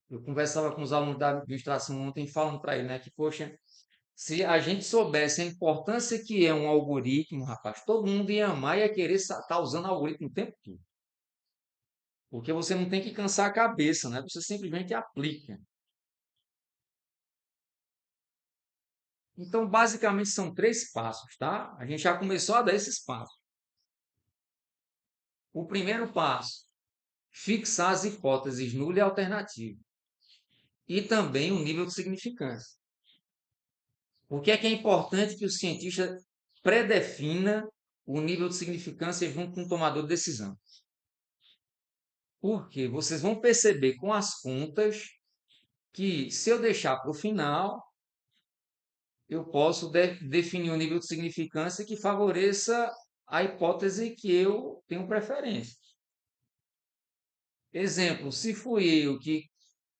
Eu conversava com os alunos da administração ontem, falando para ele, né, que, poxa, se a gente soubesse a importância que é um algoritmo, rapaz, todo mundo ia amar e ia querer estar usando algoritmo o tempo todo. Porque você não tem que cansar a cabeça, né? Você simplesmente aplica. Então, basicamente, são três passos, tá? A gente já começou a dar esses passos. O primeiro passo, fixar as hipóteses nula e alternativa. E também o nível de significância. Por que é importante que o cientista predefina o nível de significância junto com o tomador de decisão? Porque vocês vão perceber com as contas que, se eu deixar para o final, eu posso definir um nível de significância que favoreça a hipótese que eu tenho preferência. Exemplo, se fui eu que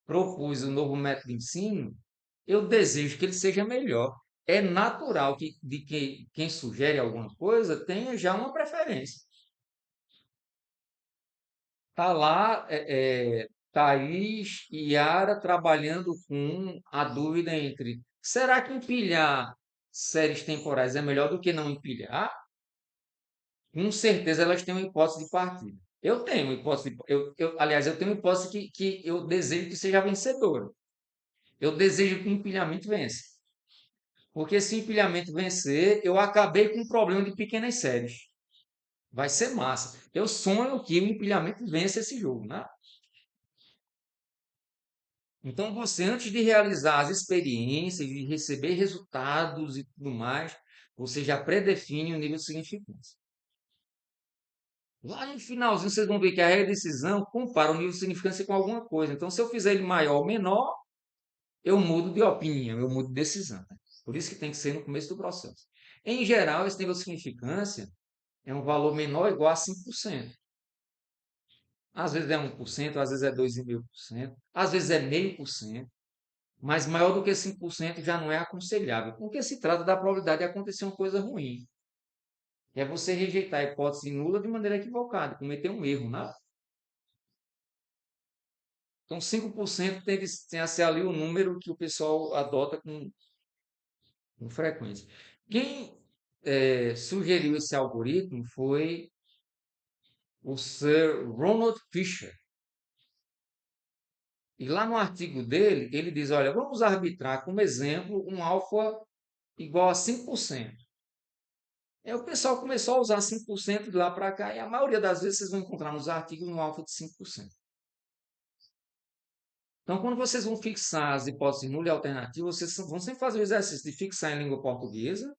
propus o novo método de ensino, eu desejo que ele seja melhor. É natural que quem sugere alguma coisa tenha já uma preferência. Está lá Thaís e Yara trabalhando com a dúvida entre será que empilhar séries temporais é melhor do que não empilhar? Com certeza elas têm uma hipótese de partida. Eu tenho uma hipótese, aliás, eu tenho uma hipótese que eu desejo que seja vencedora. Eu desejo que o empilhamento vença. Porque se o empilhamento vencer, eu acabei com o problema de pequenas séries. Vai ser massa. Eu sonho que o empilhamento vença esse jogo, né? Então, você, antes de realizar as experiências, de receber resultados e tudo mais, você já predefine o nível de significância. Lá no finalzinho, vocês vão ver que a redecisão compara o nível de significância com alguma coisa. Então, se eu fizer ele maior ou menor, eu mudo de opinião, eu mudo de decisão, né? Por isso que tem que ser no começo do processo. Em geral, esse nível de significância é um valor menor ou igual a 5%. Às vezes é 1%, às vezes é 2,5%, às vezes é 0,5%. Mas maior do que 5% já não é aconselhável, porque se trata da probabilidade de acontecer uma coisa ruim. É você rejeitar a hipótese nula de maneira equivocada, cometer um erro, né? Então, 5% tem a ser ali o número que o pessoal adota com frequência. Quem sugeriu esse algoritmo foi o Sir Ronald Fisher. E lá no artigo dele, ele diz, olha, vamos arbitrar como exemplo um alfa igual a 5%. Aí o pessoal começou a usar 5% de lá para cá, e a maioria das vezes vocês vão encontrar nos artigos um alfa de 5%. Então, quando vocês vão fixar as hipóteses nula e alternativa, vocês vão sempre fazer o exercício de fixar em língua portuguesa,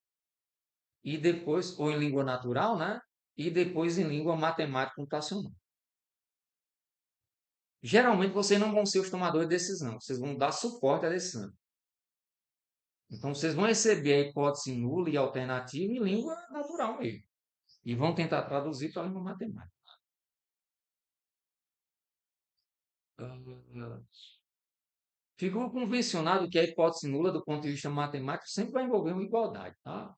e depois, ou em língua natural, né? E depois em língua matemática computacional. Geralmente, vocês não vão ser os tomadores de decisão, vocês vão dar suporte à decisão. Então, vocês vão receber a hipótese nula e alternativa em língua natural mesmo. E vão tentar traduzir para a língua matemática. Ah, ficou convencionado que a hipótese nula, do ponto de vista matemático, sempre vai envolver uma igualdade, tá?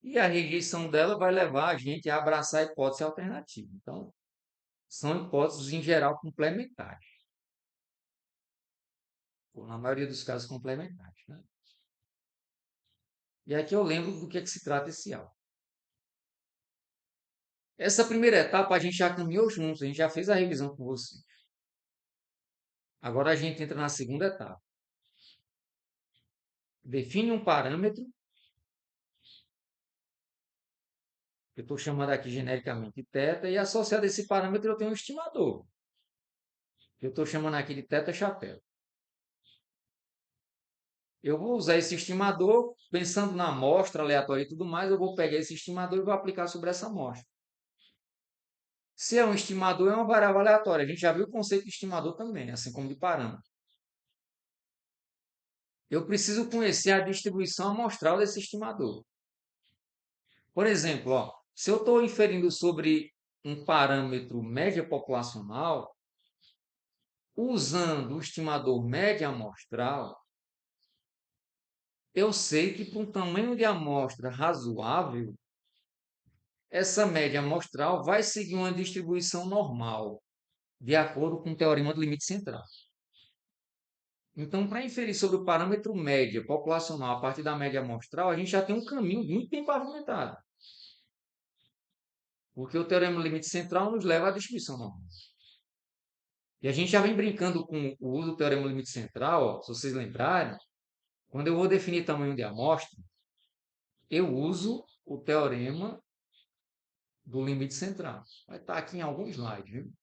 E a rejeição dela vai levar a gente a abraçar a hipótese alternativa. Então, são hipóteses, em geral, complementares. Ou, na maioria dos casos, complementares, né? E aqui eu lembro do que é que se trata esse algo. Essa primeira etapa a gente já caminhou juntos, a gente já fez a revisão com você. Agora a gente entra na segunda etapa. Define um parâmetro, que eu estou chamando aqui genericamente de θ, e associado a esse parâmetro eu tenho um estimador, que eu estou chamando aqui de θ chapéu. Eu vou usar esse estimador, pensando na amostra aleatória e tudo mais, eu vou pegar esse estimador e vou aplicar sobre essa amostra. Se é um estimador, é uma variável aleatória. A gente já viu o conceito de estimador também, assim como de parâmetro. Eu preciso conhecer a distribuição amostral desse estimador. Por exemplo, ó, se eu estou inferindo sobre um parâmetro média populacional, usando o estimador média amostral, eu sei que para um tamanho de amostra razoável, essa média amostral vai seguir uma distribuição normal, de acordo com o teorema do limite central. Então, para inferir sobre o parâmetro média populacional a partir da média amostral, a gente já tem um caminho muito bem pavimentado. Porque o teorema do limite central nos leva à distribuição normal. E a gente já vem brincando com o uso do teorema do limite central, ó, se vocês lembrarem, quando eu vou definir tamanho de amostra, eu uso o teorema do limite central. Vai estar aqui em algum slide, viu?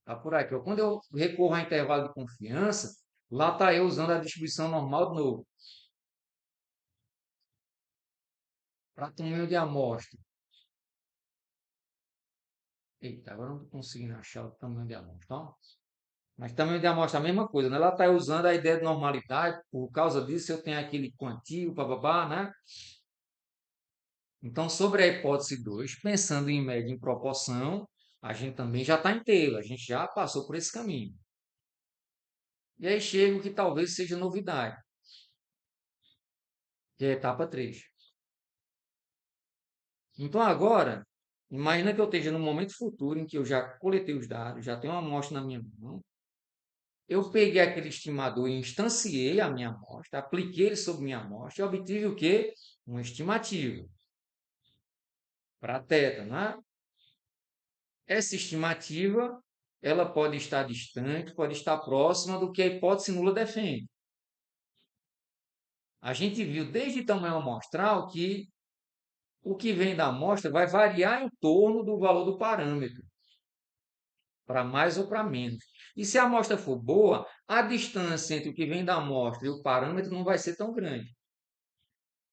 Tá por aqui. Ó. Quando eu recorro a intervalo de confiança, lá está eu usando a distribuição normal de novo. Para tamanho de amostra. Eita, agora não estou conseguindo achar o tamanho de amostra. Ó. Mas tamanho de amostra é a mesma coisa, né? Ela está usando a ideia de normalidade, por causa disso eu tenho aquele quantio, bababá, né? Então, sobre a hipótese 2, pensando em média em proporção, a gente também já está inteiro, a gente já passou por esse caminho. E aí chega o que talvez seja novidade, que é a etapa 3. Então, agora, imagina que eu esteja no momento futuro em que eu já coletei os dados, já tenho uma amostra na minha mão, eu peguei aquele estimador e instanciei a minha amostra, apliquei ele sobre minha amostra e obtive o quê? Uma estimativa para θ, né? Essa estimativa, ela pode estar distante, pode estar próxima do que a hipótese nula defende. A gente viu desde tamanho amostral que o que vem da amostra vai variar em torno do valor do parâmetro, para mais ou para menos. E se a amostra for boa, a distância entre o que vem da amostra e o parâmetro não vai ser tão grande.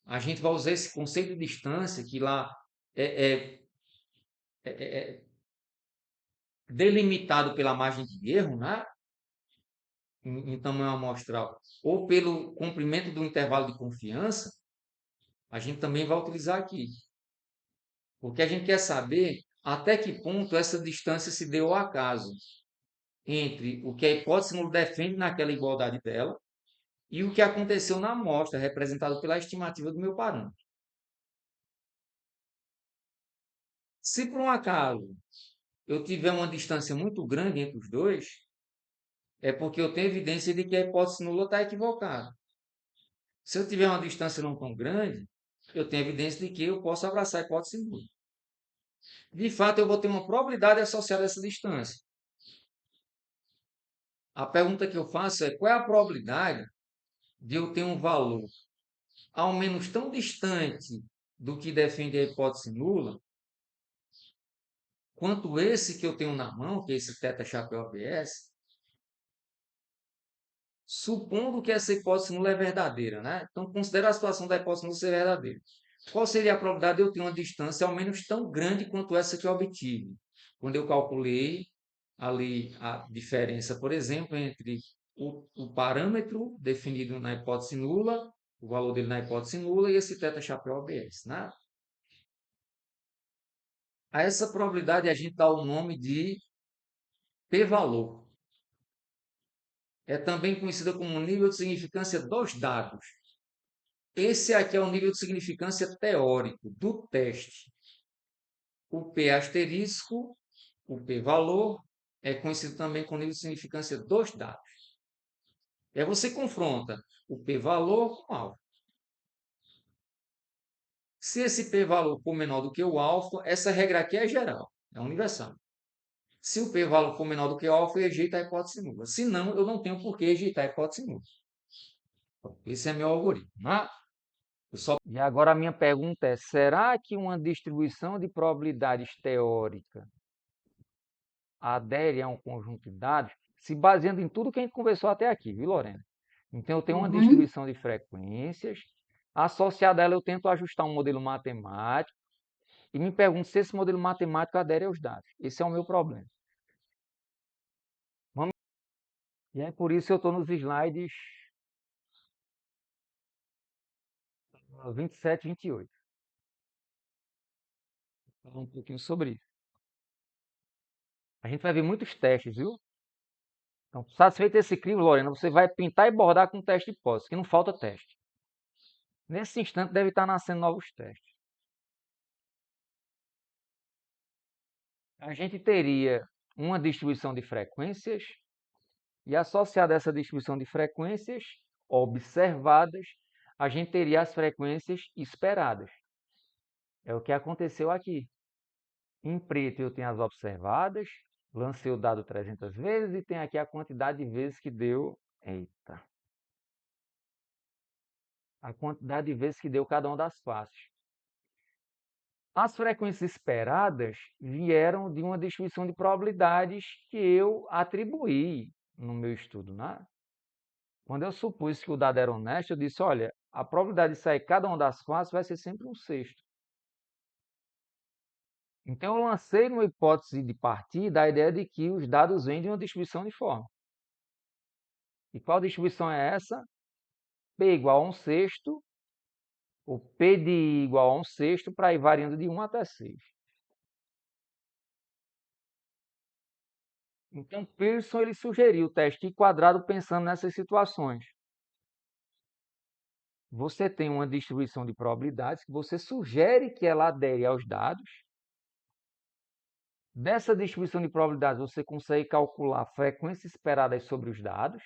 A gente vai usar esse conceito de distância que lá é, é, é delimitado pela margem de erro, né? Em tamanho amostral, ou pelo comprimento do intervalo de confiança, a gente também vai utilizar aqui. Porque a gente quer saber até que ponto essa distância se deu ao acaso entre o que a hipótese nula defende naquela igualdade dela e o que aconteceu na amostra, representado pela estimativa do meu parâmetro. Se por um acaso eu tiver uma distância muito grande entre os dois, é porque eu tenho evidência de que a hipótese nula está equivocada. Se eu tiver uma distância não tão grande, eu tenho evidência de que eu posso abraçar a hipótese nula. De fato, eu vou ter uma probabilidade associada a essa distância. A pergunta que eu faço é: qual é a probabilidade de eu ter um valor ao menos tão distante do que defende a hipótese nula, quanto esse que eu tenho na mão, que é esse θ chapéu ABS, supondo que essa hipótese nula é verdadeira, né? Então, considera a situação da hipótese nula ser verdadeira. Qual seria a probabilidade de eu ter uma distância ao menos tão grande quanto essa que eu obtive? Quando eu calculei ali a diferença, por exemplo, entre o parâmetro definido na hipótese nula, o valor dele na hipótese nula, e esse θ chapéu ABS, né? A essa probabilidade a gente dá o nome de p-valor. É também conhecida como nível de significância dos dados. Esse aqui é o nível de significância teórico do teste. O P asterisco, o p-valor, é conhecido também como nível de significância dos dados. E aí você confronta o p-valor com o alfa. Se esse p-valor for menor do que o alfa, essa regra aqui é geral, é universal. Se o p-valor for menor do que o alfa, eu rejeito a hipótese nula. Se não, eu não tenho por que rejeitar a hipótese nula. Esse é meu algoritmo. Né? E agora a minha pergunta é: será que uma distribuição de probabilidades teórica adere a um conjunto de dados, se baseando em tudo que a gente conversou até aqui, viu, Lorena? Então, eu tenho uma distribuição de frequências, associada a ela eu tento ajustar um modelo matemático, e me pergunto se esse modelo matemático adere aos dados. Esse é o meu problema. E é por isso que eu estou nos slides 27 e 28. Vou falar um pouquinho sobre isso. A gente vai ver muitos testes, viu? Então, satisfeito esse crivo, Lorena, você vai pintar e bordar com teste de hipótese, que não falta teste. Nesse instante deve estar nascendo novos testes. a gente teria uma distribuição de frequências e associada a essa distribuição de frequências observadas, a gente teria as frequências esperadas. É o que aconteceu aqui. Em preto eu tenho as observadas, lancei o dado 300 vezes e tem aqui a quantidade de vezes que deu. Eita! A quantidade de vezes que deu cada uma das faces. As frequências esperadas vieram de uma distribuição de probabilidades que eu atribuí no meu estudo, né? Quando eu supus que o dado era honesto, eu disse, olha, a probabilidade de sair cada uma das faces vai ser sempre um sexto. Então, eu lancei uma hipótese de partida a ideia de que os dados vêm de uma distribuição uniforme. E qual distribuição é essa? P igual a 1 sexto, ou P de I igual a 1 sexto, para ir variando de 1 até 6. Então, Pearson ele sugeriu o teste I quadrado pensando nessas situações. Você tem uma distribuição de probabilidades que você sugere que ela adere aos dados. Dessa distribuição de probabilidades, você consegue calcular frequências esperadas sobre os dados.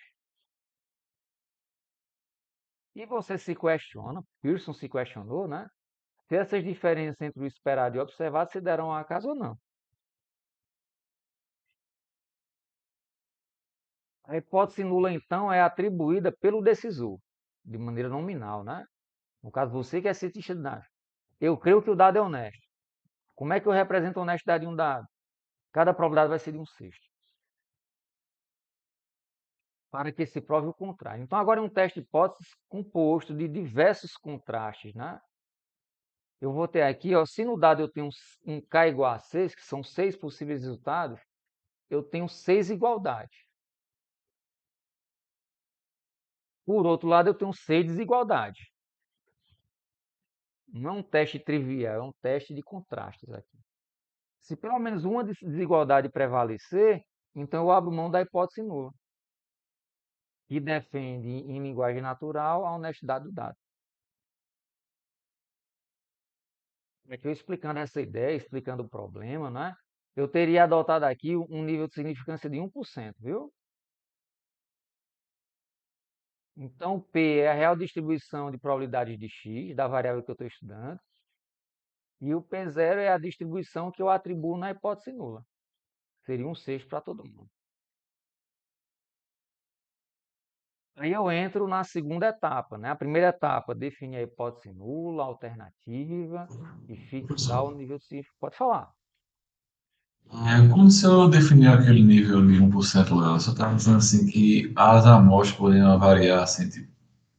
E você se questiona, Pearson se questionou, né? Se essas diferenças entre o esperado e o observado se deram ao acaso ou não. A hipótese nula, então, é atribuída pelo decisor, de maneira nominal, né? No caso, você que é cientista de dados. Eu creio que o dado é honesto. Como é que eu represento a honestidade de um dado? Cada probabilidade vai ser de 1 sexto. Para que se prove o contrário. Então, agora é um teste de hipóteses composto de diversos contrastes, né? Eu vou ter aqui, ó, se no dado eu tenho um K igual a 6, que são 6 possíveis resultados, eu tenho 6 igualdades. Por outro lado, eu tenho 6 desigualdades. Não é um teste trivial, é um teste de contrastes aqui. Se pelo menos uma desigualdade prevalecer, então eu abro mão da hipótese nula, que defende em linguagem natural a honestidade do dado. Aqui eu explicando essa ideia, explicando o problema, né? Eu teria adotado aqui um nível de significância de 1%, viu? Então, P é a real distribuição de probabilidades de X, da variável que eu estou estudando. E o P0 é a distribuição que eu atribuo na hipótese nula. Seria 1 sexto para todo mundo. Aí eu entro na segunda etapa, né? A primeira etapa, definir a hipótese nula, alternativa e fixar Professor, o nível de significância. Pode falar. quando se eu definir aquele nível de 1% lá, você está dizendo assim que as amostras poderiam variar assim, tipo,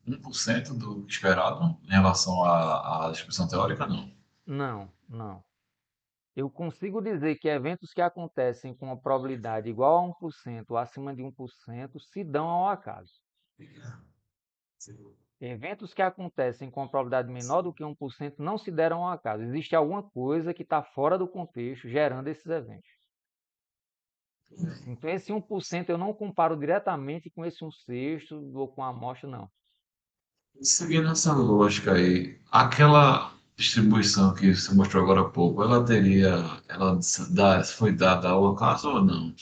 1% do esperado em relação à distribuição teórica, não? Não, não. Eu consigo dizer que eventos que acontecem com uma probabilidade igual a 1% ou acima de 1% se dão ao acaso. Eventos que acontecem com uma probabilidade menor do que 1% não se deram ao acaso. Existe alguma coisa que está fora do contexto gerando esses eventos. Então, esse 1% eu não comparo diretamente com esse 1 sexto ou com a amostra, não. Seguindo essa lógica aí, aquela distribuição que você mostrou agora há pouco, ela teria, ela foi dada ao acaso ou não?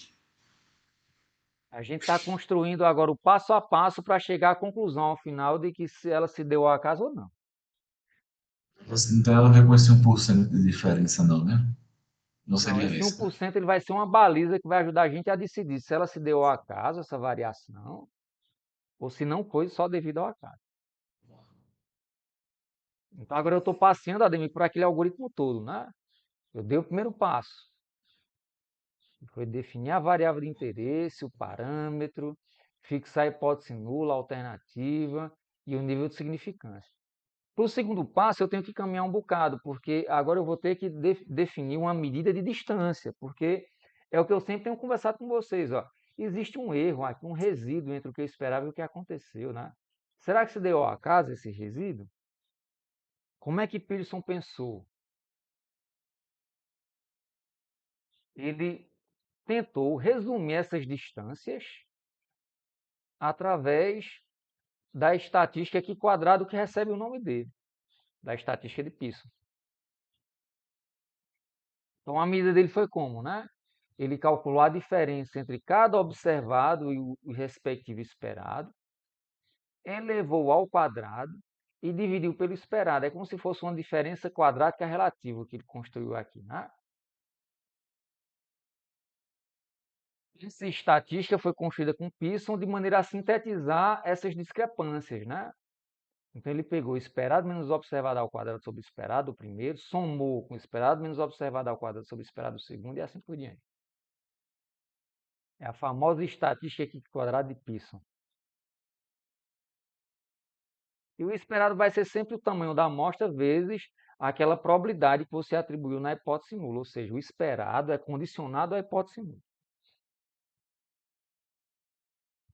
A gente está construindo agora o passo a passo para chegar à conclusão ao final de que se ela se deu ao acaso ou não. Então ela vai com esse 1% de diferença, não, né? Não Não, seria esse isso, né? 1% ele vai ser uma baliza que vai ajudar a gente a decidir se ela se deu ao acaso, essa variação, ou se não foi só devido ao acaso. Então agora eu estou passeando, Ademir, por aquele algoritmo todo, né? Eu dei o primeiro passo, que foi definir a variável de interesse, o parâmetro, fixar a hipótese nula, a alternativa e o nível de significância. Para o segundo passo, eu tenho que caminhar um bocado, porque agora eu vou ter que definir uma medida de distância, porque é o que eu sempre tenho conversado com vocês. Ó. Existe um erro aqui, um resíduo entre o que eu esperava e o que aconteceu. Né? Será que se deu ao acaso esse resíduo? Como é que Pearson pensou? Ele tentou resumir essas distâncias através da estatística aqui quadrado que recebe o nome dele, da estatística de Pearson. Então, a medida dele foi como, né? Ele calculou a diferença entre cada observado e o respectivo esperado, elevou ao quadrado e dividiu pelo esperado. É como se fosse uma diferença quadrática relativa que ele construiu aqui, né? Essa estatística foi construída com Pearson de maneira a sintetizar essas discrepâncias, né? Então ele pegou o esperado menos o observado ao quadrado sobre o esperado, o primeiro, somou com o esperado menos o observado ao quadrado sobre o esperado, o segundo, e assim por diante. É a famosa estatística quadrada de Pearson. E o esperado vai ser sempre o tamanho da amostra vezes aquela probabilidade que você atribuiu na hipótese nula, ou seja, o esperado é condicionado à hipótese nula.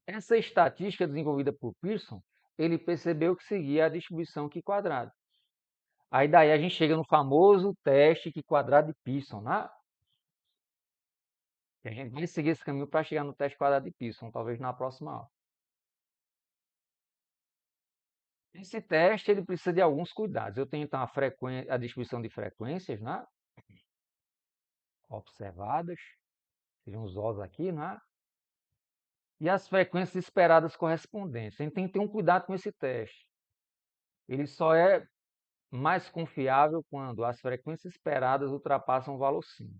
Essa estatística desenvolvida por Pearson, ele percebeu que seguia a distribuição Q quadrada. Aí daí a gente chega no famoso teste Q quadrado de Pearson, né? E a gente vai seguir esse caminho para chegar no teste quadrado de Pearson, talvez na próxima aula. Esse teste ele precisa de alguns cuidados. Eu tenho então a distribuição de frequências, né? Observadas, seriam os Os aqui, né? E as frequências esperadas correspondentes. A gente tem que ter um cuidado com esse teste. Ele só é mais confiável quando as frequências esperadas ultrapassam o valor 5.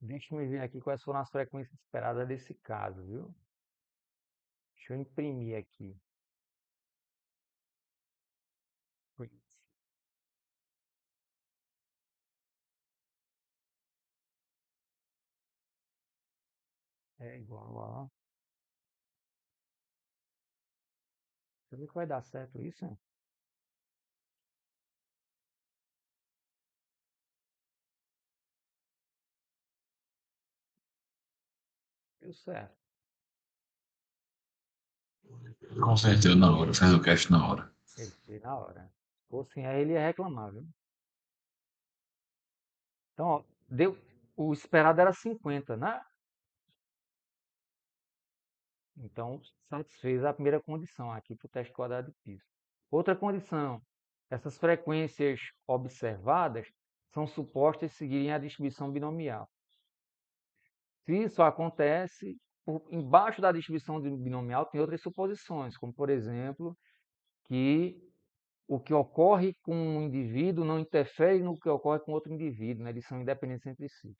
Deixa eu ver aqui quais foram as frequências esperadas desse caso, viu? Deixa eu imprimir aqui. É igual a... Será que vai dar certo isso? Hein? Deu certo. Converteu na hora, fez o cast na hora. Ele fez na hora. Se fosse aí, ele ia reclamar, viu? Então, ó, deu... o esperado era 50, né? Então, satisfez a primeira condição aqui para o teste quadrado de Pearson. Outra condição, essas frequências observadas são supostas seguirem a distribuição binomial. Se isso acontece, embaixo da distribuição binomial tem outras suposições, como, por exemplo, que o que ocorre com um indivíduo não interfere no que ocorre com outro indivíduo, né? Eles são independentes entre si.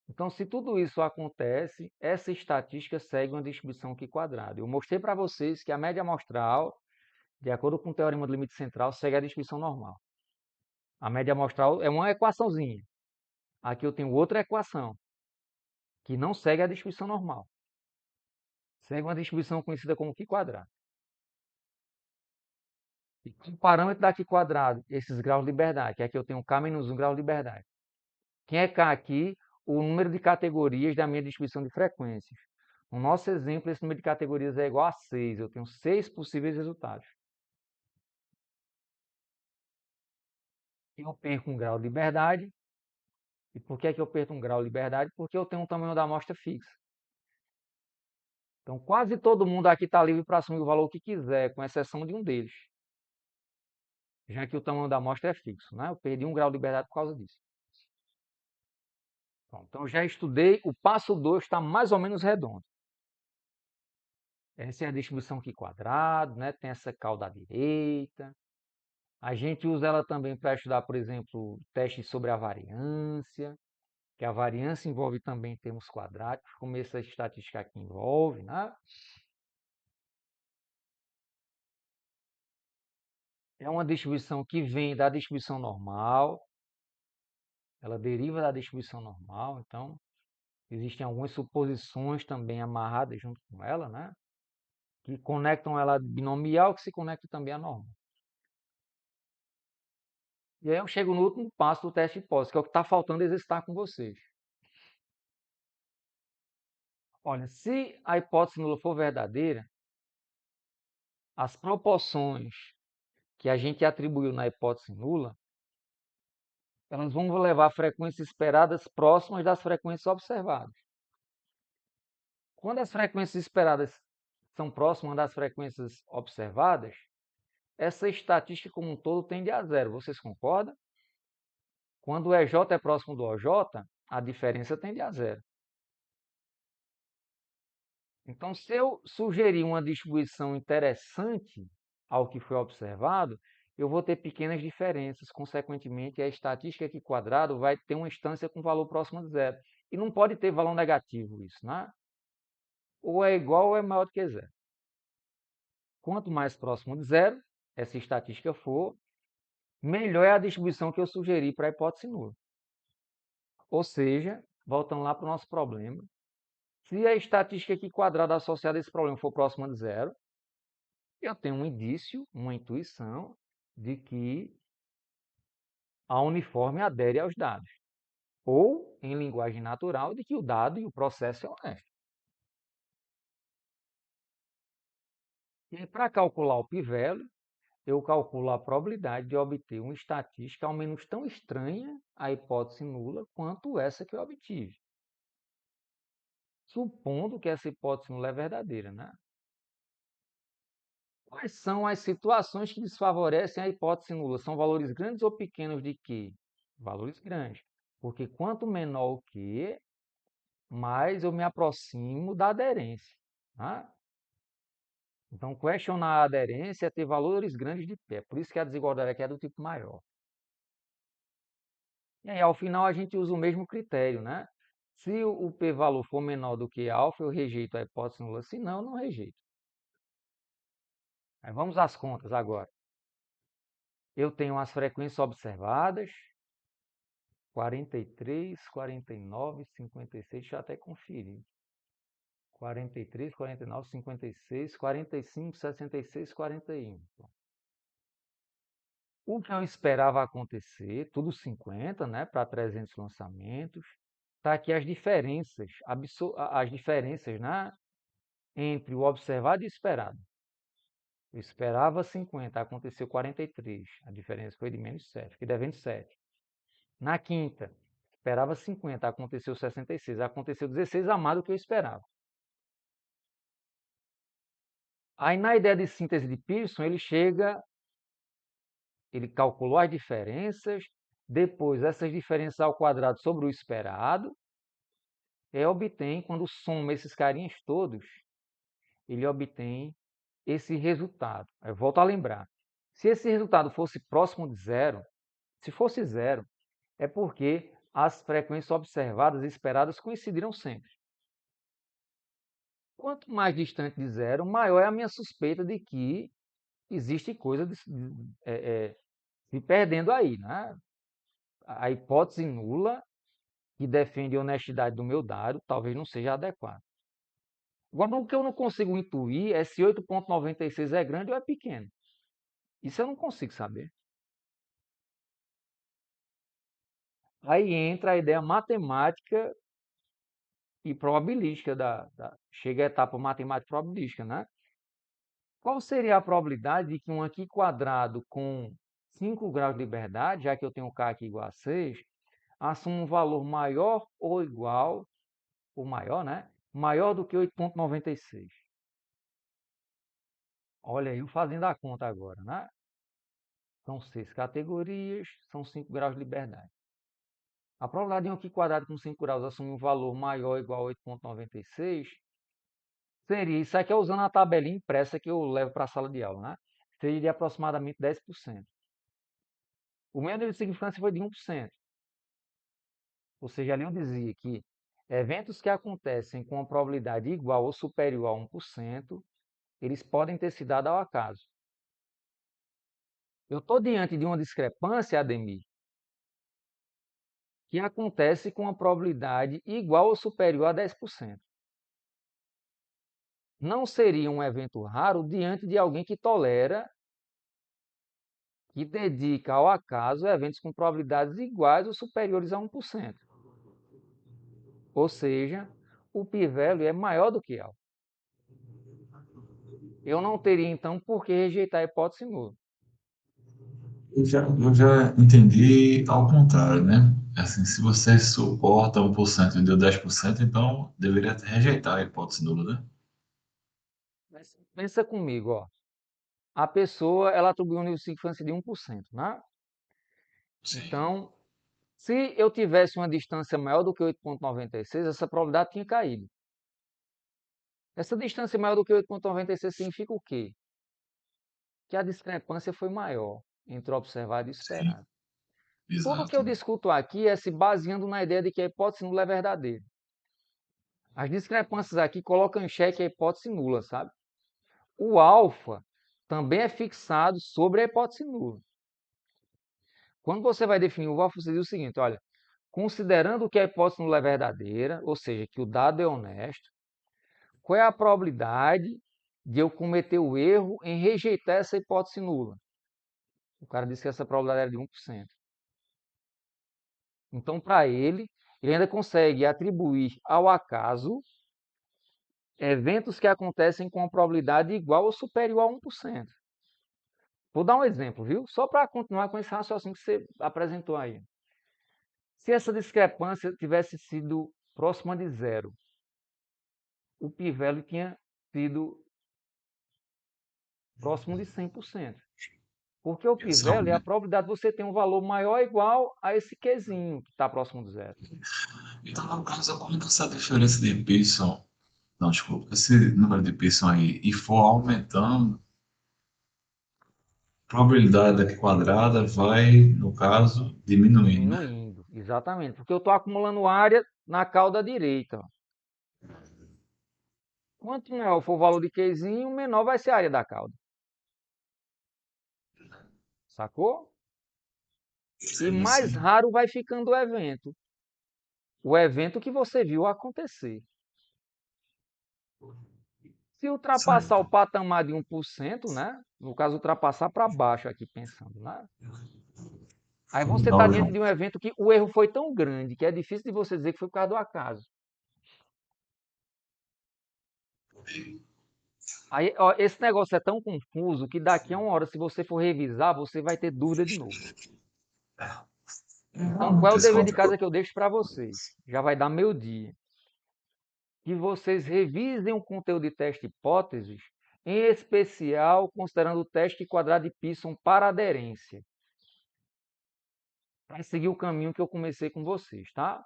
Então, se tudo isso acontece, essa estatística segue uma distribuição Q quadrada. Eu mostrei para vocês que a média amostral, de acordo com o teorema do limite central, segue a distribuição normal. A média amostral é uma equaçãozinha. Aqui eu tenho outra equação, que não segue a distribuição normal. Segue uma distribuição conhecida como Q quadrado. E com o parâmetro da Q quadrado, esses graus de liberdade, que aqui eu tenho K menos 1 grau de liberdade. Quem é K aqui? O número de categorias da minha distribuição de frequências. No nosso exemplo, esse número de categorias é igual a 6. Eu tenho 6 possíveis resultados. Eu perco um grau de liberdade. E por que é que eu perco um grau de liberdade? Porque eu tenho um tamanho da amostra fixo. Então, quase todo mundo aqui está livre para assumir o valor que quiser, com exceção de um deles. Já que o tamanho da amostra é fixo, né? Eu perdi um grau de liberdade por causa disso. Bom, então, eu já estudei. O passo 2 está mais ou menos redondo. Essa é a distribuição Q quadrado, né? Tem essa cauda à direita. A gente usa ela também para estudar, por exemplo, testes sobre a variância, que a variância envolve também termos quadráticos, como essa estatística aqui envolve, né? É uma distribuição que vem da distribuição normal, ela deriva da distribuição normal, então existem algumas suposições também amarradas junto com ela, né? Que conectam ela binomial, que se conecta também à normal. E aí eu chego no último passo do teste de hipótese, que é o que está faltando exercitar com vocês. Olha, se a hipótese nula for verdadeira, as proporções que a gente atribuiu na hipótese nula, elas vão levar frequências esperadas próximas das frequências observadas. Quando as frequências esperadas são próximas das frequências observadas, essa estatística como um todo tende a zero. Vocês concordam? Quando o EJ é próximo do OJ, a diferença tende a zero. Então, se eu sugerir uma distribuição interessante ao que foi observado, eu vou ter pequenas diferenças. Consequentemente, a estatística aqui quadrado vai ter uma instância com valor próximo de zero. E não pode ter valor negativo isso, né? Ou é igual ou é maior do que zero. Quanto mais próximo de zero essa estatística for, melhor é a distribuição que eu sugeri para a hipótese nula. Ou seja, voltando lá para o nosso problema, se a estatística aqui quadrada associada a esse problema for próxima de zero, eu tenho um indício, uma intuição de que a uniforme adere aos dados. Ou, em linguagem natural, de que o dado e o processo é honesto. E para calcular o p-value, eu calculo a probabilidade de obter uma estatística ao menos tão estranha à hipótese nula quanto essa que eu obtive. Supondo que essa hipótese nula é verdadeira, né? Quais são as situações que desfavorecem a hipótese nula? São valores grandes ou pequenos de Q? Valores grandes. Porque quanto menor o Q, mais eu me aproximo da aderência. Tá? Então, questionar a aderência é ter valores grandes de P. Por isso que a desigualdade aqui é do tipo maior. E aí, ao final, a gente usa o mesmo critério, né? Se o p-valor for menor do que alfa, eu rejeito a hipótese nula. Se não, eu não rejeito. Aí vamos às contas agora. Eu tenho as frequências observadas, 43, 49, 56, deixa eu até conferir. 43, 49, 56, 45, 66, 41. O que eu esperava acontecer, tudo 50, né, para 300 lançamentos. Está aqui as diferenças, né, entre o observado e o esperado. Eu esperava 50, aconteceu 43. A diferença foi de menos 7, fiquei devendo 7. Na quinta, esperava 50, aconteceu 66, aconteceu 16 a mais do que eu esperava. Aí na ideia de síntese de Pearson, ele calculou as diferenças, depois essas diferenças ao quadrado sobre o esperado, e obtém, quando soma esses carinhas todos, ele obtém esse resultado. Eu volto a lembrar. Se esse resultado fosse próximo de zero, se fosse zero, é porque as frequências observadas e esperadas coincidiram sempre. Quanto mais distante de zero, maior é a minha suspeita de que existe coisa se perdendo aí. Né? A hipótese nula que defende a honestidade do meu dado talvez não seja adequada. Agora, o que eu não consigo intuir é se 8,96 é grande ou é pequeno. Isso eu não consigo saber. Aí entra a ideia matemática e probabilística chega a etapa matemática probabilística, né? Qual seria a probabilidade de que um aqui quadrado com 5 graus de liberdade, já que eu tenho K aqui igual a 6, assuma um valor maior ou igual, ou maior, né? Maior do que 8,96. Olha aí, eu fazendo a conta agora, né? São 6 categorias, são 5 graus de liberdade. A probabilidade de um aqui quadrado com 5 graus assumir um valor maior ou igual a 8,96 seria, isso aqui é usando a tabelinha impressa que eu levo para a sala de aula, né? Seria de aproximadamente 10%. O meu nível de significância foi de 1%. Ou seja, ali eu dizia que eventos que acontecem com uma probabilidade igual ou superior a 1%, eles podem ter se dado ao acaso. Eu estou diante de uma discrepância, Ademir, que acontece com uma probabilidade igual ou superior a 10%. Não seria um evento raro diante de alguém que tolera, que dedica ao acaso eventos com probabilidades iguais ou superiores a 1%. Ou seja, o p-value é maior do que algo. Eu não teria, então, por que rejeitar a hipótese nula. Eu já entendi ao contrário, né? Assim, se você suporta 1% e deu 10%, então deveria rejeitar a hipótese nula, né? Mas pensa comigo, ó. a pessoa ela atribuiu um nível de significância de 1%, né? sim, Então, se eu tivesse uma distância maior do que 8,96, essa probabilidade tinha caído. Essa distância maior do que 8,96 significa o quê? Que a discrepância foi maior entre o observado e o sim, esperado. Tudo que eu exato. discuto aqui é se baseando na ideia de que a hipótese nula é verdadeira. As discrepâncias aqui colocam em xeque a hipótese nula, sabe? O alfa também é fixado sobre a hipótese nula. Quando você vai definir o alfa, você diz o seguinte, olha, considerando que a hipótese nula é verdadeira, ou seja, que o dado é honesto, qual é a probabilidade de eu cometer o erro em rejeitar essa hipótese nula? O cara disse que essa probabilidade era de 1%. Então, para ele ainda consegue atribuir ao acaso eventos que acontecem com uma probabilidade igual ou superior a 1%. Vou dar um exemplo, viu? Só para continuar com esse raciocínio que você apresentou aí. Se essa discrepância tivesse sido próxima de zero, o p-value tinha sido próximo de 100%. Porque o p-value é a probabilidade de você ter um valor maior ou igual a esse Qzinho que está próximo de zero. Então, no caso, como que essa diferença de Pearson, não, desculpa, esse número de Pearson aí, e for aumentando, a probabilidade aqui quadrada vai, no caso, diminuindo, né? Diminuindo, exatamente. Porque eu estou acumulando área na cauda direita. Quanto maior for o valor de Qzinho, menor vai ser a área da cauda. Sacou? E Sim, mais sim. raro vai ficando o evento. O evento que você viu acontecer. Se ultrapassar o Certo. patamar de 1%, né? No caso, ultrapassar para baixo aqui pensando, né? Aí você está Não, diante João. de um evento que o erro foi tão grande que é difícil de você dizer que foi por causa do acaso. Aí, ó, esse negócio é tão confuso que daqui a uma hora, se você for revisar, você vai ter dúvida de novo. Então, qual é o Realmente, esse dever de casa conteúdo. que eu deixo para vocês? Já vai dar meio-dia. Que vocês revisem o conteúdo de teste hipóteses, em especial considerando o teste quadrado de Pearson para aderência, para seguir o caminho que eu comecei com vocês, tá?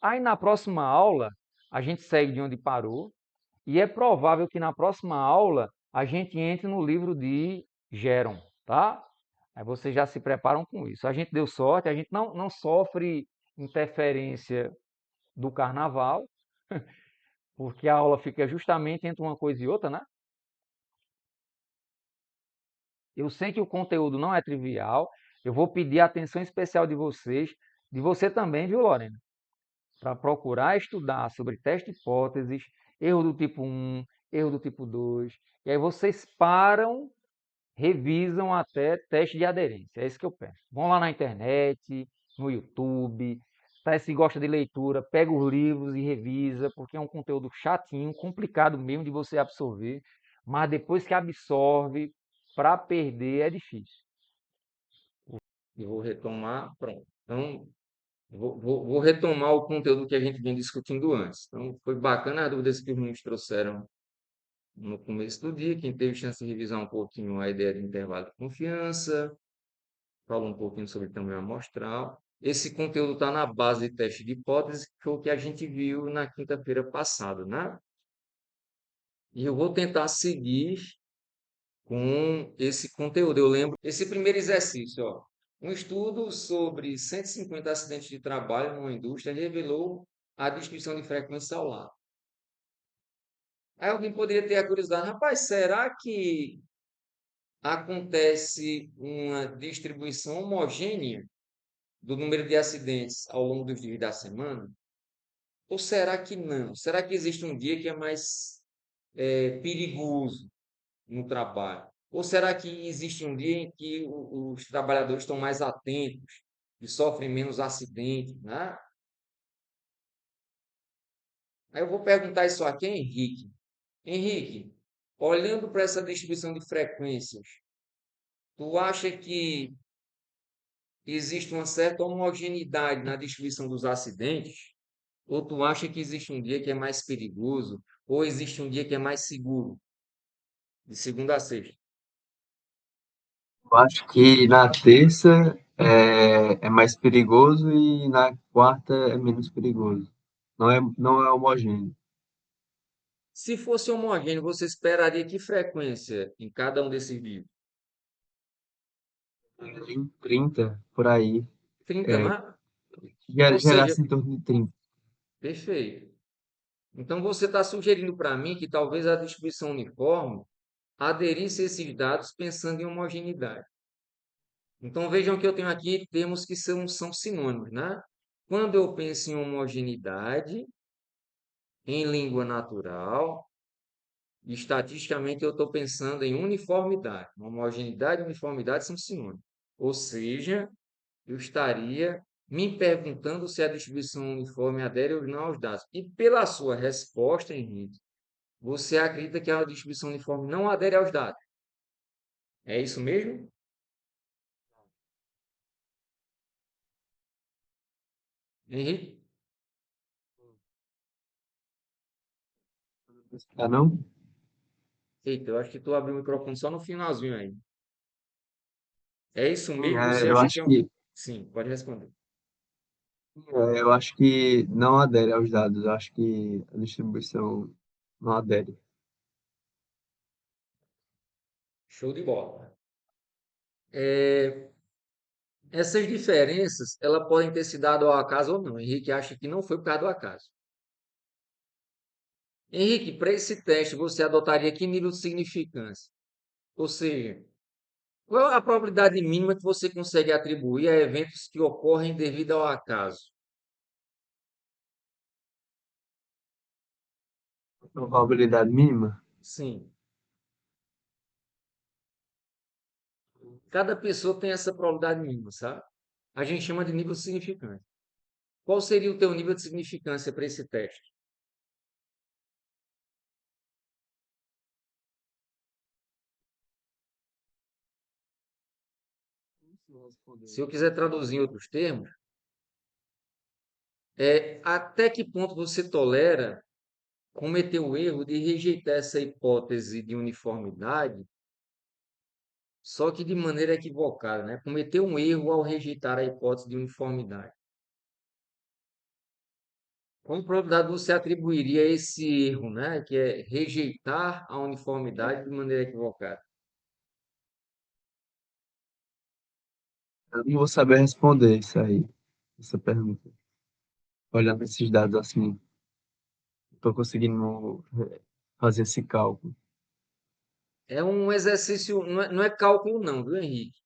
Aí na próxima aula, a gente segue de onde parou, e é provável que na próxima aula a gente entre no livro de Geron, tá? Aí vocês já se preparam com isso. A gente deu sorte, a gente não sofre interferência do carnaval, porque a aula fica justamente entre uma coisa e outra, né? Eu sei que o conteúdo não é trivial, eu vou pedir a atenção especial de você também, viu, Lorena? Para procurar estudar sobre teste de hipóteses, erro do tipo 1, erro do tipo 2, e aí vocês param, revisam até teste de aderência. É isso que eu peço. Vão lá na internet, no YouTube, tá? Se gosta de leitura, pega os livros e revisa, porque é um conteúdo chatinho, complicado mesmo de você absorver, mas depois que absorve, para perder é difícil. Eu vou retomar, pronto. Então, vou retomar o conteúdo que a gente vinha discutindo antes. Então, foi bacana as dúvidas que os meninos trouxeram no começo do dia. Quem teve chance de revisar um pouquinho a ideia de intervalo de confiança, falou um pouquinho sobre também a amostral. Esse conteúdo está na base de teste de hipótese, que foi o que a gente viu na quinta-feira passada, né? E eu vou tentar seguir com esse conteúdo. Eu lembro esse primeiro exercício, ó. Um estudo sobre 150 acidentes de trabalho numa indústria revelou a distribuição de frequência ao lar. Aí alguém poderia ter a curiosidade, rapaz, será que acontece uma distribuição homogênea do número de acidentes ao longo dos dias da semana? Ou será que não? Será que existe um dia que é mais perigoso no trabalho? Ou será que existe um dia em que os trabalhadores estão mais atentos e sofrem menos acidentes, né? Aí eu vou perguntar isso aqui a Henrique. Henrique, olhando para essa distribuição de frequências, tu acha que existe uma certa homogeneidade na distribuição dos acidentes? Ou tu acha que existe um dia que é mais perigoso? Ou existe um dia que é mais seguro? De segunda a sexta. Eu acho que na terça é mais perigoso e na quarta é menos perigoso. Não é homogêneo. Se fosse homogêneo, você esperaria que frequência em cada um desses dias? Em 30 por aí, 30, não é? Ou seja, gerasse em torno de 30. perfeito. Então você está sugerindo para mim que talvez a distribuição uniforme aderisse a esses dados pensando em homogeneidade. Então vejam que eu tenho aqui termos que são sinônimos, né? Quando eu penso em homogeneidade, em língua natural, estatisticamente eu estou pensando em uniformidade. Homogeneidade e uniformidade são sinônimos. Ou seja, eu estaria me perguntando se a distribuição uniforme adere ou não aos dados. E pela sua resposta, Henrique, você acredita que a distribuição uniforme não adere aos dados. É isso mesmo? Henrique? Ah, não? Eita, eu acho que tu abriu o microfone só no finalzinho aí. É isso Sim, mesmo? Você eu acha que acho é um... que Sim, pode responder. eu acho que não adere aos dados. Eu acho que a distribuição não adere. Show de bola. Essas diferenças, elas podem ter se dado ao acaso ou não. Henrique acha que não foi por causa do acaso. Henrique, para esse teste, você adotaria que nível de significância? Ou seja, qual é a probabilidade mínima que você consegue atribuir a eventos que ocorrem devido ao acaso? Probabilidade mínima? Sim, cada pessoa tem essa probabilidade mínima, sabe? A gente chama de nível de significância. Qual seria o teu nível de significância para esse teste? Se eu quiser traduzir em outros termos, até que ponto você tolera cometer o erro de rejeitar essa hipótese de uniformidade, só que de maneira equivocada, né? Cometer um erro ao rejeitar a hipótese de uniformidade. Com probabilidade você atribuiria esse erro, né? Que é rejeitar a uniformidade de maneira equivocada. Eu não vou saber responder isso aí, essa pergunta. Olhando esses dados assim, não tô conseguindo fazer esse cálculo. É um exercício, não é cálculo não, viu, Henrique?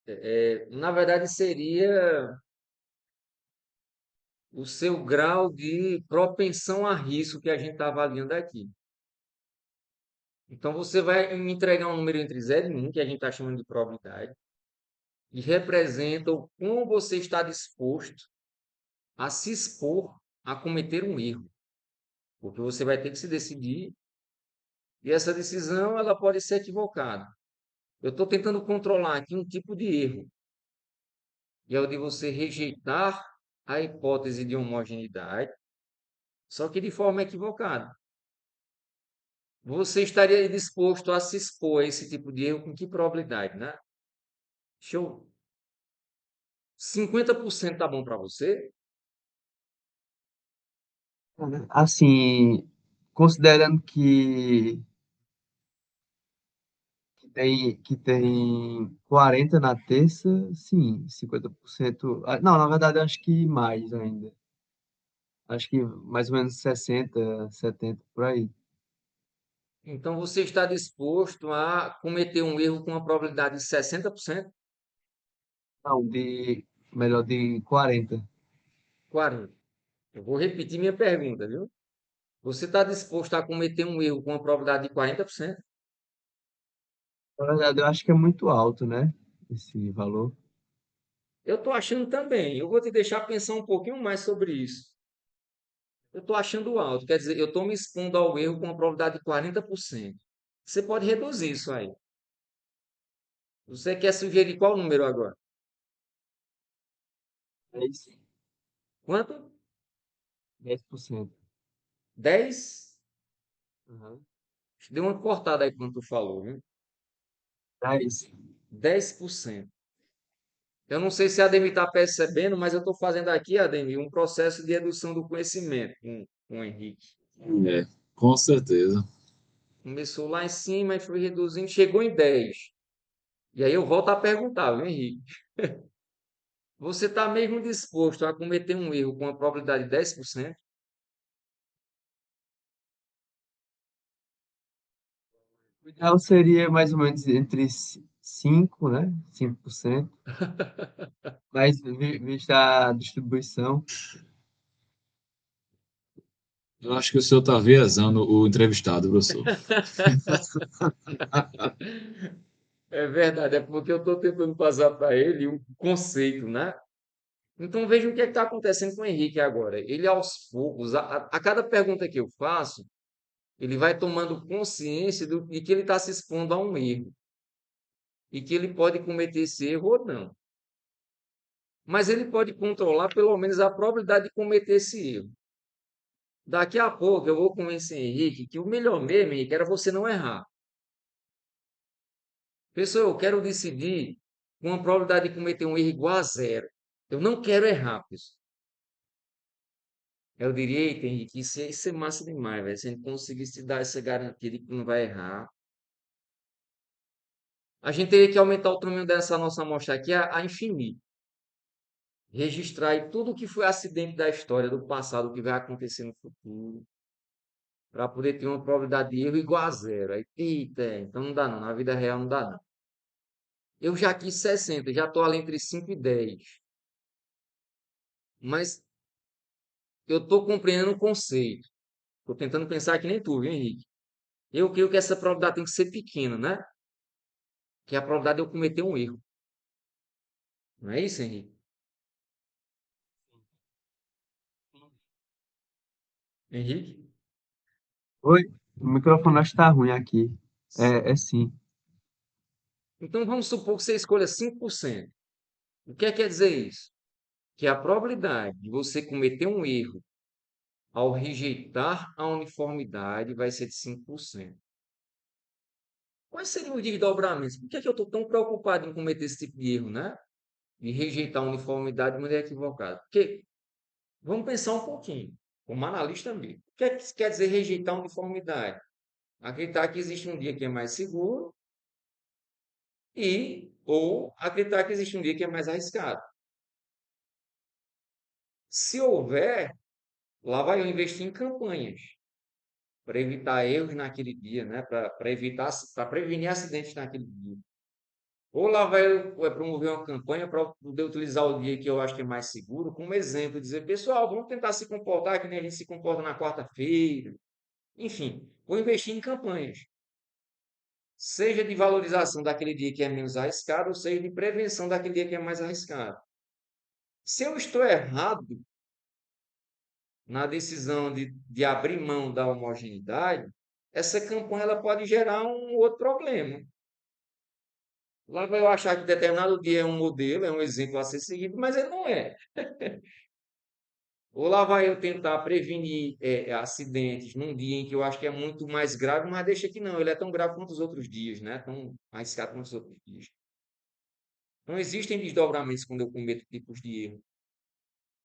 Na verdade, seria o seu grau de propensão a risco que a gente está avaliando aqui. Então, você vai me entregar um número entre 0 e 1, que a gente está chamando de probabilidade, e representa o como você está disposto a se expor a cometer um erro. Porque você vai ter que se decidir, e essa decisão ela pode ser equivocada. Eu estou tentando controlar aqui um tipo de erro, e é o de você rejeitar a hipótese de homogeneidade, só que de forma equivocada. Você estaria disposto a se expor a esse tipo de erro com que probabilidade, né? Show. 50% tá bom para você? Assim, considerando que tem 40 na terça, sim, 50%. Não, na verdade, acho que mais ainda. Acho que mais ou menos 60, 70 por aí. Então você está disposto a cometer um erro com uma probabilidade de 60%? Não, melhor de 40. 40%. Eu vou repetir minha pergunta, viu? Você está disposto a cometer um erro com uma probabilidade de 40%? Na verdade, eu acho que é muito alto, né? Esse valor. Eu estou achando também. Eu vou te deixar pensar um pouquinho mais sobre isso. Eu estou achando alto. Quer dizer, eu estou me expondo ao erro com uma probabilidade de 40%. Você pode reduzir isso aí. Você quer sugerir qual número agora? É isso. Quanto? 10%. 10? Uhum. Deu uma cortada aí quando tu falou, viu? 10. 10%. Eu não sei se a Ademir está percebendo, mas eu estou fazendo aqui, Ademir, um processo de redução do conhecimento com o Henrique. É, com certeza. Começou lá em cima e foi reduzindo, chegou em 10. E aí eu volto a perguntar, viu, Henrique? Você está mesmo disposto a cometer um erro com a probabilidade de 10%? O ideal seria mais ou menos entre 5, né? 5%. Mas vista a distribuição. Eu acho que o senhor está viesando o entrevistado, professor. É verdade, é porque eu estou tentando passar para ele um conceito, né? Então veja o que está acontecendo com o Henrique agora. Ele, aos poucos, a cada pergunta que eu faço, ele vai tomando consciência de que ele está se expondo a um erro e que ele pode cometer esse erro ou não. Mas ele pode controlar pelo menos a probabilidade de cometer esse erro. Daqui a pouco eu vou convencer Henrique que o melhor mesmo, Henrique, era você não errar. Pessoal, eu quero decidir com a probabilidade de cometer um erro igual a zero. Eu não quero errar, pessoal. Eu diria, eita, Henrique, isso é massa demais, velho. Se a gente conseguisse dar essa garantia de que não vai errar. A gente teria que aumentar o tamanho dessa nossa amostra aqui a infinito. Registrar aí tudo que foi acidente da história, do passado, o que vai acontecer no futuro, para poder ter uma probabilidade de erro igual a zero. Aí, eita, então não dá não, na vida real não dá não. Eu já quis 60, já estou ali entre 5 e 10. Mas eu estou compreendendo o conceito. Estou tentando pensar que nem tu, viu, Henrique? Eu creio que essa probabilidade tem que ser pequena, né? Que é a probabilidade de eu cometer um erro. Não é isso, Henrique? Henrique? Oi, o microfone acho que tá ruim aqui. É sim. Então vamos supor que você escolha 5%. O que quer dizer isso? Que a probabilidade de você cometer um erro ao rejeitar a uniformidade vai ser de 5%. Quais seriam os desdobramentos? Por que é que eu estou tão preocupado em cometer esse tipo de erro, né? De rejeitar a uniformidade de maneira equivocada? Porque, vamos pensar um pouquinho, como analista mesmo. O que é que isso quer dizer rejeitar a uniformidade? Acreditar que existe um dia que é mais seguro ou acreditar que existe um dia que é mais arriscado. Se houver, lá vai eu investir em campanhas para evitar erros naquele dia, né? Para evitar, para prevenir acidentes naquele dia. Ou lá vai eu promover uma campanha para poder utilizar o dia que eu acho que é mais seguro, como exemplo, dizer, pessoal, vamos tentar se comportar que nem a gente se comporta na quarta-feira. Enfim, vou investir em campanhas. Seja de valorização daquele dia que é menos arriscado, ou seja de prevenção daquele dia que é mais arriscado. Se eu estou errado na decisão de abrir mão da homogeneidade, essa campanha ela pode gerar um outro problema. Lá vai eu achar que determinado dia é um modelo, é um exemplo a ser seguido, mas ele não é. Ou lá vai eu tentar prevenir acidentes num dia em que eu acho que é muito mais grave, mas deixa que não, ele é tão grave quanto os outros dias, né? Tão arriscado quanto os outros dias. Não existem desdobramentos quando eu cometo tipos de erro.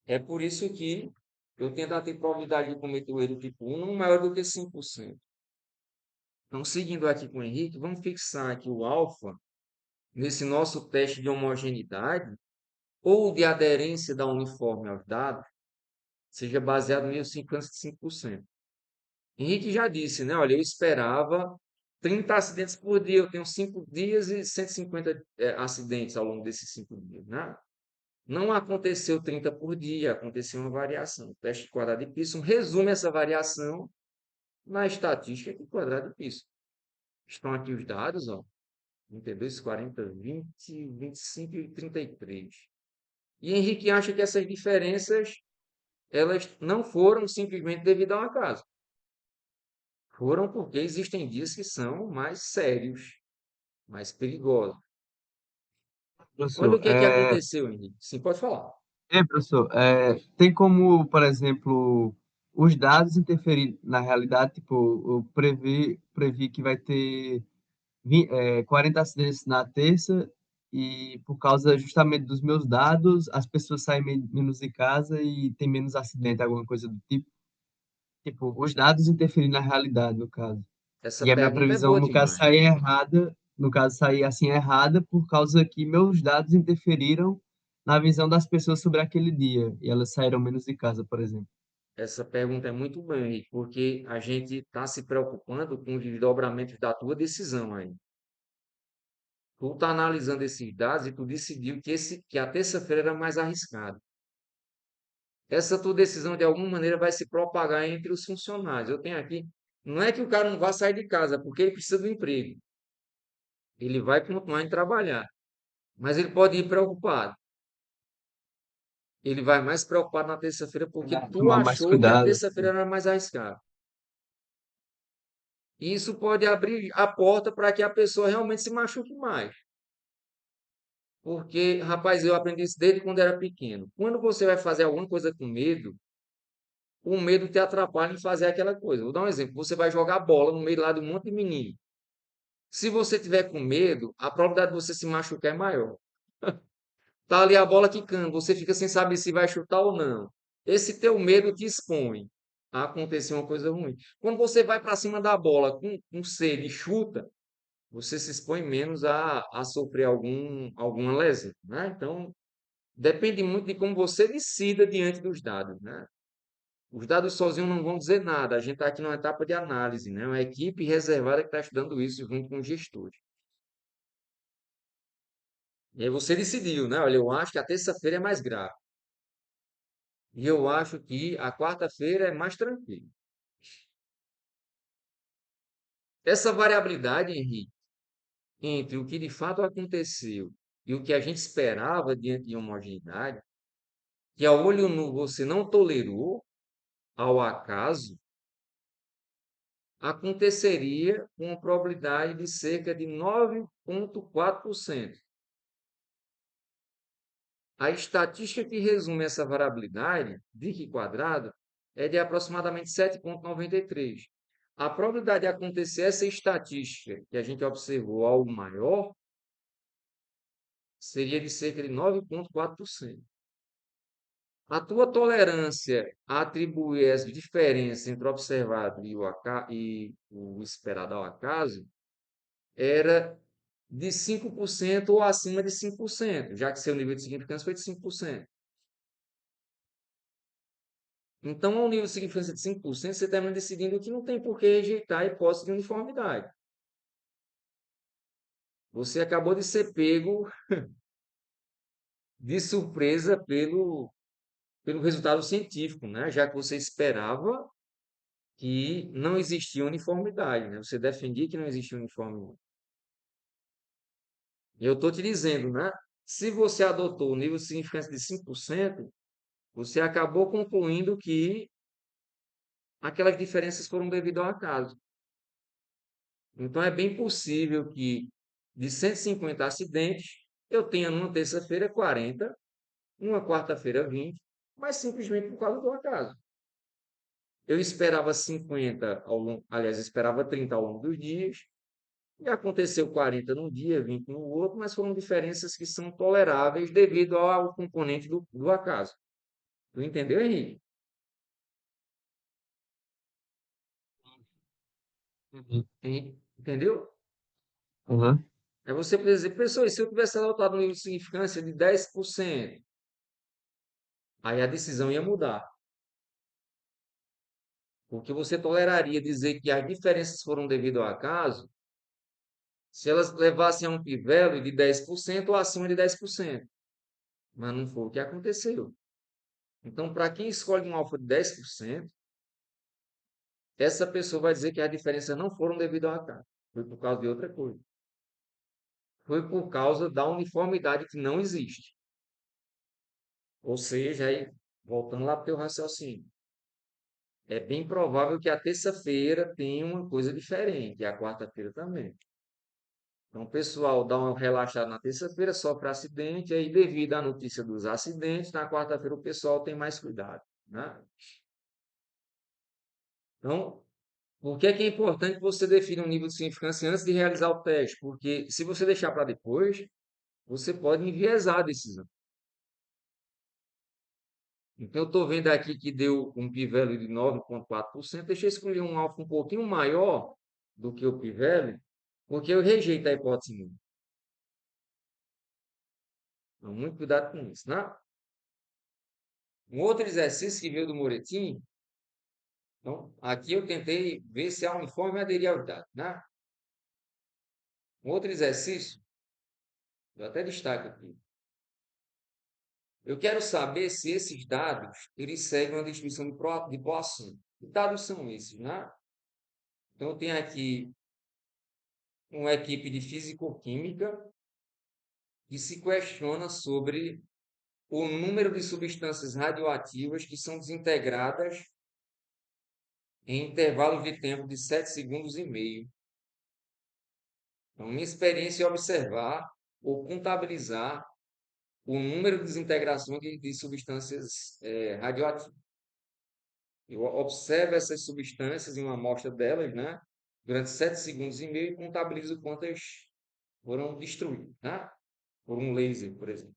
É por isso que eu tento ter probabilidade de cometer o erro tipo 1 não maior do que 5%. Então, seguindo aqui com o Henrique, vamos fixar aqui o alfa nesse nosso teste de homogeneidade ou de aderência da uniforme aos dados, seja baseado em 55%. Henrique já disse, né? Olha, eu esperava 30 acidentes por dia, eu tenho 5 dias e 150 acidentes ao longo desses 5 dias, né? Não aconteceu 30 por dia, aconteceu uma variação. O teste de quadrado de Pearson resume essa variação na estatística de quadrado de Pearson. Estão aqui os dados, ó. 32, 40, 20, 25 e 33. E Henrique acha que essas diferenças elas não foram simplesmente devido ao acaso. Foram porque existem dias que são mais sérios, mais perigosos. Olha Professor, o que é que aconteceu, Henrique. Sim, pode falar. professor, tem como, por exemplo, os dados interferir na realidade? Tipo, eu previ que vai ter 40 acidentes na terça e por causa justamente dos meus dados, as pessoas saem menos de casa e tem menos acidente, alguma coisa do tipo. Tipo, os dados interferem na realidade, no caso. Essa E a minha pergunta é previsão, boa no caso, demais. sair errada, no caso, sair assim errada por causa que meus dados interferiram na visão das pessoas sobre aquele dia e elas saíram menos de casa, por exemplo. Essa pergunta é muito boa, Henrique, porque a gente está se preocupando com os desdobramentos da tua decisão aí. Tu está analisando esses dados e tu decidiu que a terça-feira era mais arriscada. Essa tua decisão, de alguma maneira, vai se propagar entre os funcionários. Eu tenho aqui, não é que o cara não vá sair de casa, porque ele precisa do emprego. Ele vai continuar a trabalhar, mas ele pode ir preocupado. Ele vai mais preocupado na terça-feira porque tu Tomar mais achou que a cuidado. terça-feira era mais arriscada. E isso pode abrir a porta para que a pessoa realmente se machuque mais. Porque, rapaz, eu aprendi isso desde quando era pequeno. Quando você vai fazer alguma coisa com medo, o medo te atrapalha em fazer aquela coisa. Vou dar um exemplo. Você vai jogar bola no meio lá de um monte de menino. Se você tiver com medo, a probabilidade de você se machucar é maior. Tá ali a bola quicando, você fica sem saber se vai chutar ou não. Esse teu medo te expõe a acontecer uma coisa ruim. Quando você vai para cima da bola com sede e chuta, você se expõe menos a sofrer alguma lesão, né? Então, depende muito de como você decida diante dos dados, né? Os dados sozinhos não vão dizer nada. A gente está aqui numa etapa de análise, né? Uma equipe reservada que está estudando isso junto com os gestores. E aí você decidiu, né? Olha, eu acho que a terça-feira é mais grave. E eu acho que a quarta-feira é mais tranquilo. Essa variabilidade, Henrique, entre o que de fato aconteceu e o que a gente esperava diante de homogeneidade, que a olho nu você não tolerou ao acaso, aconteceria com uma probabilidade de cerca de 9,4%. A estatística que resume essa variabilidade de Q quadrado é de aproximadamente 7,93. A probabilidade de acontecer essa estatística que a gente observou algo maior seria de cerca de 9,4%. A tua tolerância a atribuir essa diferença entre o observado e o esperado ao acaso era de 5% ou acima de 5%, já que seu nível de significância foi de 5%. Então, ao nível de significância de 5%, você termina decidindo que não tem por que rejeitar a hipótese de uniformidade. Você acabou de ser pego de surpresa pelo resultado científico, né? Já que você esperava que não existia uniformidade, né? Você defendia que não existia uniformidade. E eu estou te dizendo, né? Se você adotou o nível de significância de 5%, você acabou concluindo que aquelas diferenças foram devido ao acaso. Então, é bem possível que de 150 acidentes, eu tenha numa terça-feira 40, numa quarta-feira 20, mas simplesmente por causa do acaso. Eu esperava 50 ao longo, aliás, eu esperava 30 ao longo dos dias, e aconteceu 40 num dia, 20 no outro, mas foram diferenças que são toleráveis devido ao componente do acaso. Tu entendeu, Henrique? Uhum. Entendeu? Uhum. É você poder dizer, pessoal, e se eu tivesse adotado um nível de significância de 10%, aí a decisão ia mudar. Porque você toleraria dizer que as diferenças foram devido ao acaso se elas levassem a um p-value de 10% ou acima de 10%. Mas não foi o que aconteceu. Então, para quem escolhe um alfa de 10%, essa pessoa vai dizer que as diferenças não foram devido ao acaso. Foi por causa de outra coisa. Foi por causa da uniformidade que não existe. Ou seja, aí, voltando lá para o teu raciocínio, é bem provável que a terça-feira tenha uma coisa diferente, e a quarta-feira também. Então, o pessoal dá uma relaxada na terça-feira, sofre acidente, aí devido à notícia dos acidentes, na quarta-feira o pessoal tem mais cuidado, né? Então, por que é importante você definir um nível de significância antes de realizar o teste? Porque se você deixar para depois, você pode enviesar a decisão. Então, eu estou vendo aqui que deu um p-value de 9,4%. Deixa eu escolher um alfa um pouquinho maior do que o p-value, porque eu rejeito a hipótese número. Então, muito cuidado com isso, né? Um outro exercício que veio do Moretti. Então, aqui eu tentei ver se a uniforme aderia aos dados, né? Um outro exercício, eu até destaco aqui. Eu quero saber se esses dados eles seguem uma distribuição de Poisson. Que dados são esses, né? Então, eu tenho aqui uma equipe de físico-química que se questiona sobre o número de substâncias radioativas que são desintegradas em intervalos de tempo de 7,5 segundos. Então, minha experiência é observar ou contabilizar o número de desintegrações de substâncias radioativas. Eu observo essas substâncias em uma amostra delas, né, durante 7,5 segundos e contabilizo quantas foram destruídas, né, por um laser, por exemplo.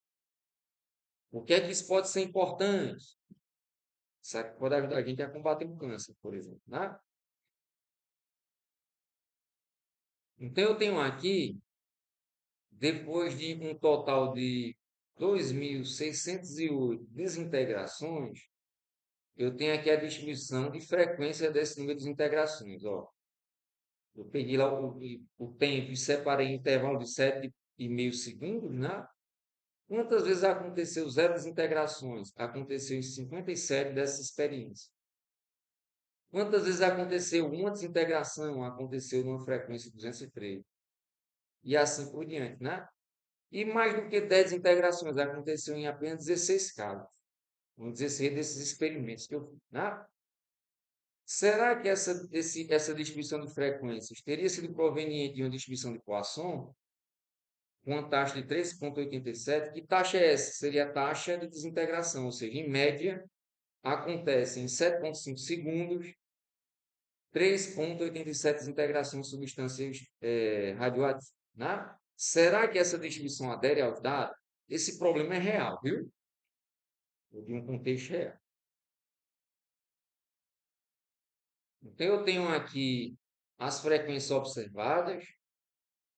Por que é que isso pode ser importante? Isso aqui pode ajudar a gente a combater o câncer, por exemplo, né? Então, eu tenho aqui, depois de um total de 2.608 desintegrações, eu tenho aqui a distribuição de frequência desse número de desintegrações. Ó. Eu peguei lá o tempo e separei em intervalo de 7,5 segundos, né? Quantas vezes aconteceu zero desintegrações? Aconteceu em 57 dessas experiências. Quantas vezes aconteceu uma desintegração? Aconteceu numa frequência de 203. E assim por diante, né? E mais do que 10 desintegrações aconteceu em apenas 16 casos. 16 desses experimentos que eu fiz, né? Será que essa distribuição de frequências teria sido proveniente de uma distribuição de Poisson com uma taxa de 3,87? Que taxa é essa? Seria a taxa de desintegração, ou seja, em média, acontece em 7,5 segundos 3,87 desintegrações de substâncias radioativas. Né? Será que essa distribuição adere aos dados? Esse problema é real, viu? De um contexto real. Então, eu tenho aqui as frequências observadas: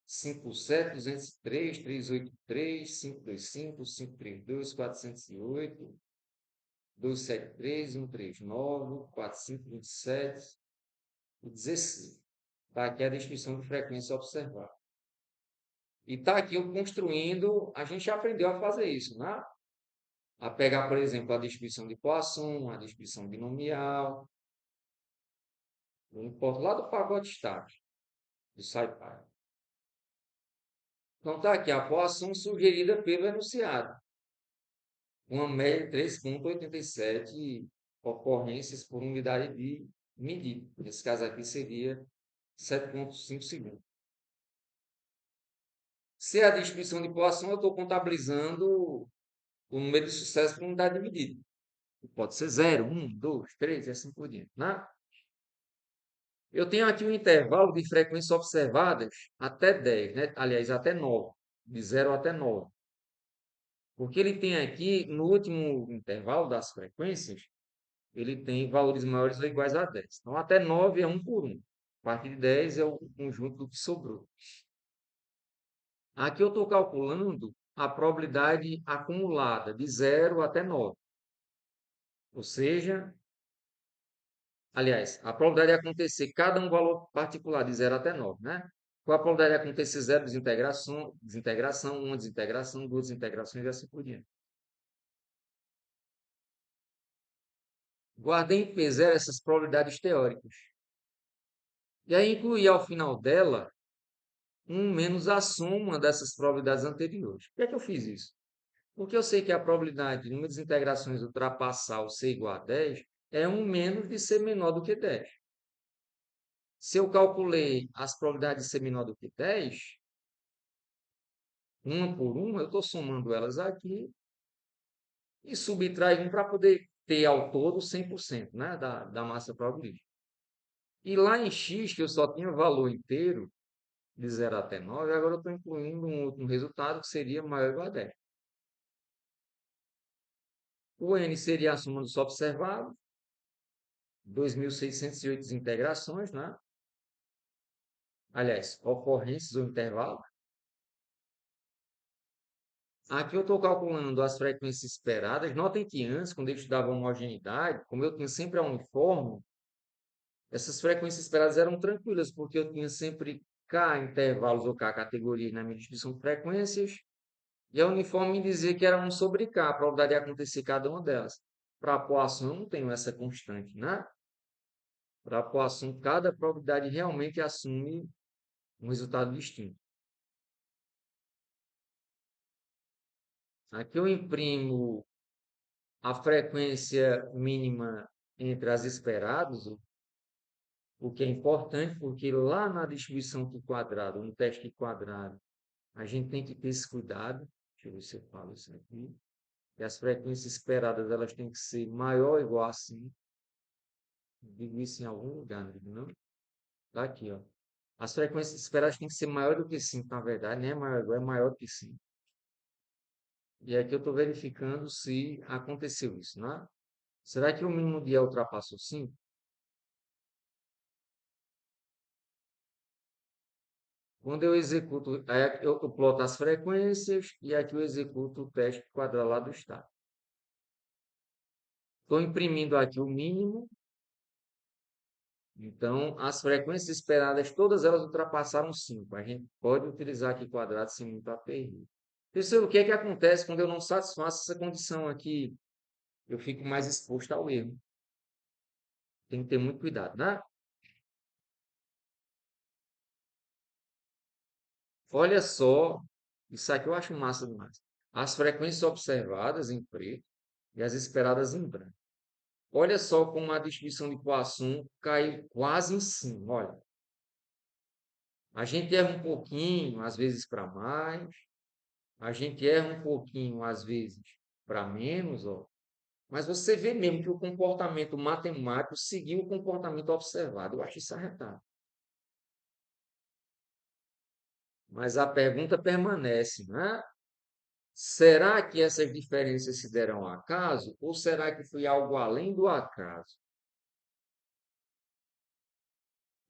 57, 203, 383, 525, 532, 408, 273, 139, 4527 e 16. Está aqui a descrição de frequência observada. E está aqui eu construindo, a gente já aprendeu a fazer isso, né? A pegar, por exemplo, a distribuição de Poisson, a distribuição binomial. Eu importo lá do pacote estático, do SciPy. Então, está aqui a Poisson sugerida pelo enunciado. Uma média de 3,87 ocorrências por unidade de medida. Nesse caso aqui seria 7,5 segundos. Se é a distribuição de Poisson, eu estou contabilizando o número de sucesso por unidade de medida. Pode ser 0, 1, 2, 3 e assim por diante. Né? Eu tenho aqui um intervalo de frequências observadas até 10, né? Aliás, até 9. De 0 até 9. Porque ele tem aqui, no último intervalo das frequências, ele tem valores maiores ou iguais a 10. Então, até 9 é 1 por 1. A partir de 10 é o conjunto do que sobrou. Aqui eu estou calculando a probabilidade acumulada de 0 até 9. Ou seja, aliás, a probabilidade de acontecer cada um valor particular de 0 até 9, né? Qual a probabilidade de acontecer 0 desintegração, 1 desintegração, 2 desintegrações e assim por diante. Guardei em P0 essas probabilidades teóricas. E aí incluí ao final dela 1 menos a soma dessas probabilidades anteriores. Por que é que eu fiz isso? Porque eu sei que a probabilidade de número de desintegrações ultrapassar o ser igual a 10 é 1 menos de ser menor do que 10. Se eu calculei as probabilidades de ser menor do que 10, uma por uma, eu estou somando elas aqui e subtrai 1 para poder ter ao todo 100%, né, da massa probabilística. E lá em x, que eu só tinha valor inteiro, de 0 até 9, agora eu estou incluindo um outro resultado que seria maior ou igual a 10. O N seria a soma dos observados, 2.608 desintegrações, né? Aliás, ocorrências ou intervalo. Aqui eu estou calculando as frequências esperadas. Notem que antes, quando eu estudava homogeneidade, como eu tinha sempre a uniforme, essas frequências esperadas eram tranquilas, porque eu tinha sempre K intervalos ou K categorias na minha distribuição de frequências, e a uniforme me dizia que era 1 sobre K, a probabilidade de acontecer cada uma delas. Para a poação, eu não tenho essa constante, né? Para a poação, cada probabilidade realmente assume um resultado distinto. Aqui eu imprimo a frequência mínima entre as esperadas, o que é importante, porque lá na distribuição de quadrado, no teste de quadrado, a gente tem que ter esse cuidado. Deixa eu ver se eu falo isso aqui. E as frequências esperadas, elas têm que ser maior ou igual a 5. Digo isso em algum lugar, não? Tá aqui, ó. As frequências esperadas têm que ser maior do que 5, na verdade, nem é maior, igual, é maior do que 5. E aqui eu estou verificando se aconteceu isso, né? Será que o mínimo dia ultrapassou 5? Quando eu executo, aí eu ploto as frequências e aqui eu executo o teste quadrado do estado. Estou imprimindo aqui o mínimo. Então, as frequências esperadas, todas elas ultrapassaram 5. A gente pode utilizar aqui quadrado sem muito aperreio. Terceiro, o que é que acontece quando eu não satisfaço essa condição aqui? Eu fico mais exposto ao erro. Tem que ter muito cuidado, né? Olha só, isso aqui eu acho massa demais. As frequências observadas em preto e as esperadas em branco. Olha só como a distribuição de Poisson caiu quase em cima. Olha, a gente erra um pouquinho, às vezes para mais. A gente erra um pouquinho, às vezes para menos, ó. Mas você vê mesmo que o comportamento matemático seguiu o comportamento observado. Eu acho isso arretado. Mas a pergunta permanece, né? Será que essas diferenças se deram ao acaso ou será que foi algo além do acaso?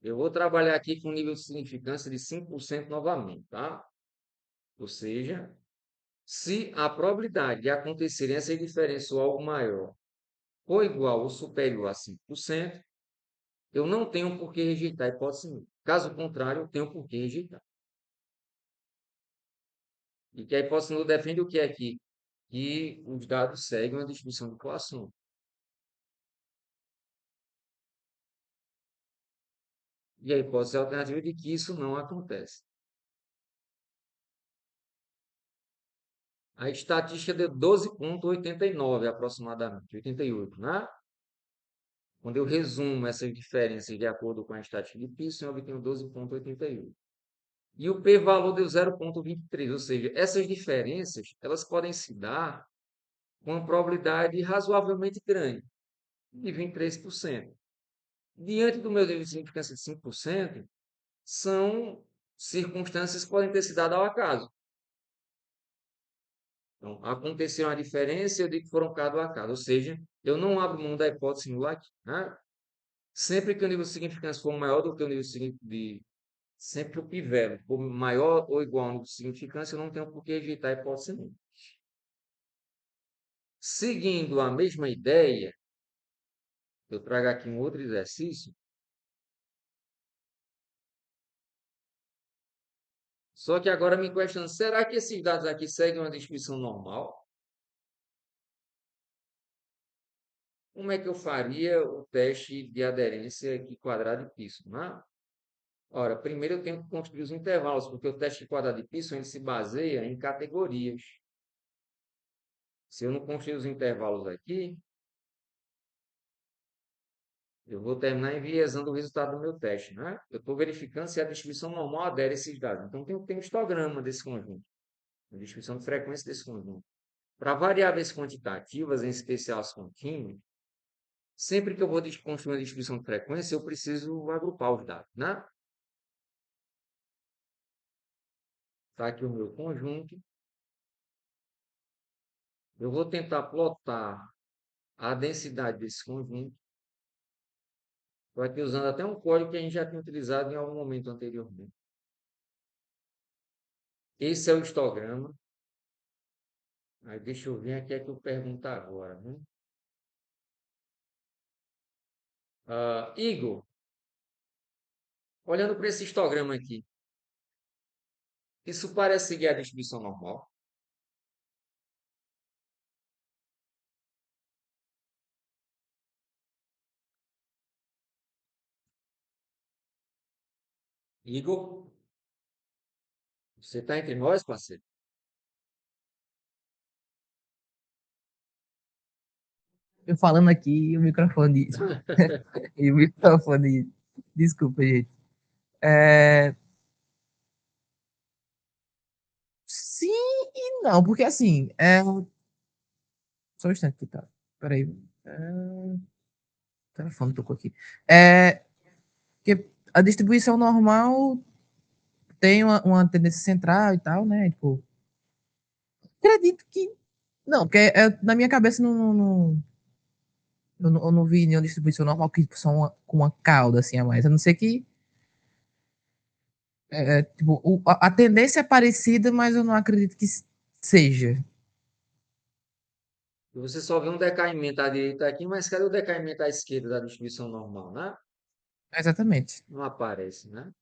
Eu vou trabalhar aqui com um nível de significância de 5% novamente, tá? Ou seja, se a probabilidade de acontecerem essas diferenças ou algo maior ou igual ou superior a 5%, eu não tenho por que rejeitar a hipótese número. Caso contrário, eu tenho por que rejeitar. E que a hipótese número defende o que aqui? Que os dados seguem uma distribuição de Poisson. E a hipótese alternativa de que isso não acontece. A estatística deu 12,89 aproximadamente, 88, né? Quando eu resumo essas diferenças de acordo com a estatística de Pearson, eu obtenho 12,88. E o p-valor deu 0,23, ou seja, essas diferenças elas podem se dar com uma probabilidade razoavelmente grande, de 23%. Diante do meu nível de significância de 5%, são circunstâncias que podem ter se dado ao acaso. Então, aconteceu uma diferença, eu digo que foram cada ao acaso. Ou seja, eu não abro mão da hipótese nulla aqui, né? Sempre que o nível de significância for maior do que o nível de... Sempre que o p-value for maior ou igual ao nível de significância, eu não tenho por que rejeitar a hipótese nenhuma. Seguindo a mesma ideia, eu trago aqui um outro exercício. Só que agora me questiono, será que esses dados aqui seguem uma distribuição normal? Como é que eu faria o teste de aderência aqui quadrado de Pearson, né? Ora, primeiro eu tenho que construir os intervalos, porque o teste de quadrado de Pearson ele se baseia em categorias. Se eu não construir os intervalos aqui, eu vou terminar enviesando o resultado do meu teste, né? Eu estou verificando se a distribuição normal adere a esses dados. Então, tem um histograma desse conjunto, a distribuição de frequência desse conjunto. Para variáveis quantitativas, em especial as contínuas, sempre que eu vou construir uma distribuição de frequência, eu preciso agrupar os dados, né? Está aqui o meu conjunto. Eu vou tentar plotar a densidade desse conjunto. Estou aqui usando até um código que a gente já tinha utilizado em algum momento anteriormente. Esse é o histograma. Aí deixa eu ver aqui é que eu pergunto agora, né? Igor, olhando para esse histograma aqui, isso parece seguir a distribuição normal? Igor, você está entre nós, parceiro? Eu falando aqui e o microfone. E o microfone. Desculpa, gente. É, sim e não, porque assim. Só um instante que tá. Peraí. O telefone tocou aqui. É, que a distribuição normal tem uma tendência central e tal, né? Tipo, acredito que. Não, porque na minha cabeça eu não vi nenhuma distribuição normal que tipo, só com uma cauda assim a mais. A não ser que. Tipo, a tendência é parecida, mas eu não acredito que seja. E você só vê um decaimento à direita aqui, mas cadê o decaimento à esquerda da distribuição normal, né? Exatamente. Não aparece, né?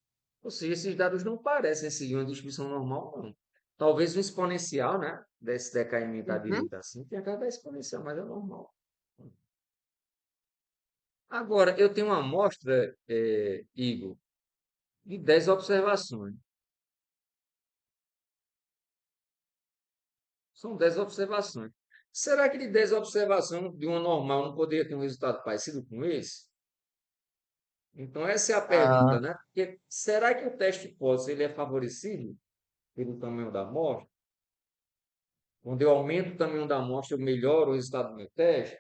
Ou seja, esses dados não parecem seguir uma distribuição normal, não. Talvez um exponencial, né? Desse decaimento à Uhum. direita assim, tenha cada exponencial, mas é normal. Agora, eu tenho uma amostra, Igor, de 10 observações. São 10 observações. Será que de 10 observações de uma normal não poderia ter um resultado parecido com esse? Então, essa é a pergunta, Ah, né? Porque será que o teste hipótese ele é favorecido pelo tamanho da amostra? Quando eu aumento o tamanho da amostra, eu melhoro o resultado do meu teste?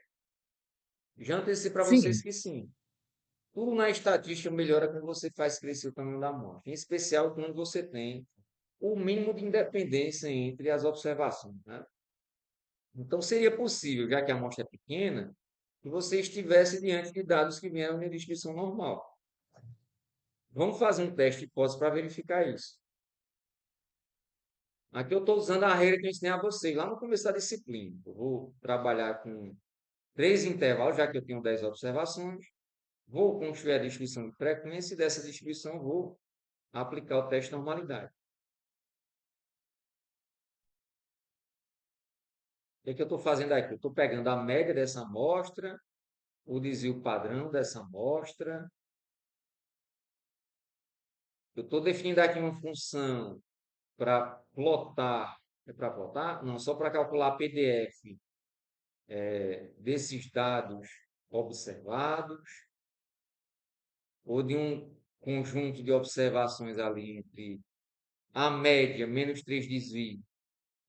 Já antecipo para vocês sim, que sim. Tudo na estatística melhora quando você faz crescer o tamanho da amostra, em especial quando você tem o mínimo de independência entre as observações, né? Então, seria possível, já que a amostra é pequena, que você estivesse diante de dados que vieram de distribuição normal. Vamos fazer um teste de hipótese para verificar isso. Aqui eu estou usando a regra que eu ensinei a vocês lá no começo da disciplina. Eu vou trabalhar com 3 intervalos, já que eu tenho 10 observações. Vou construir a distribuição de frequência e dessa distribuição vou aplicar o teste de normalidade. O que é que eu estou fazendo aqui? Eu estou pegando a média dessa amostra, o desvio padrão dessa amostra. Eu estou definindo aqui uma função para plotar. É para plotar? Não, só para calcular PDF desses dados observados, ou de um conjunto de observações ali entre a média menos 3 desvios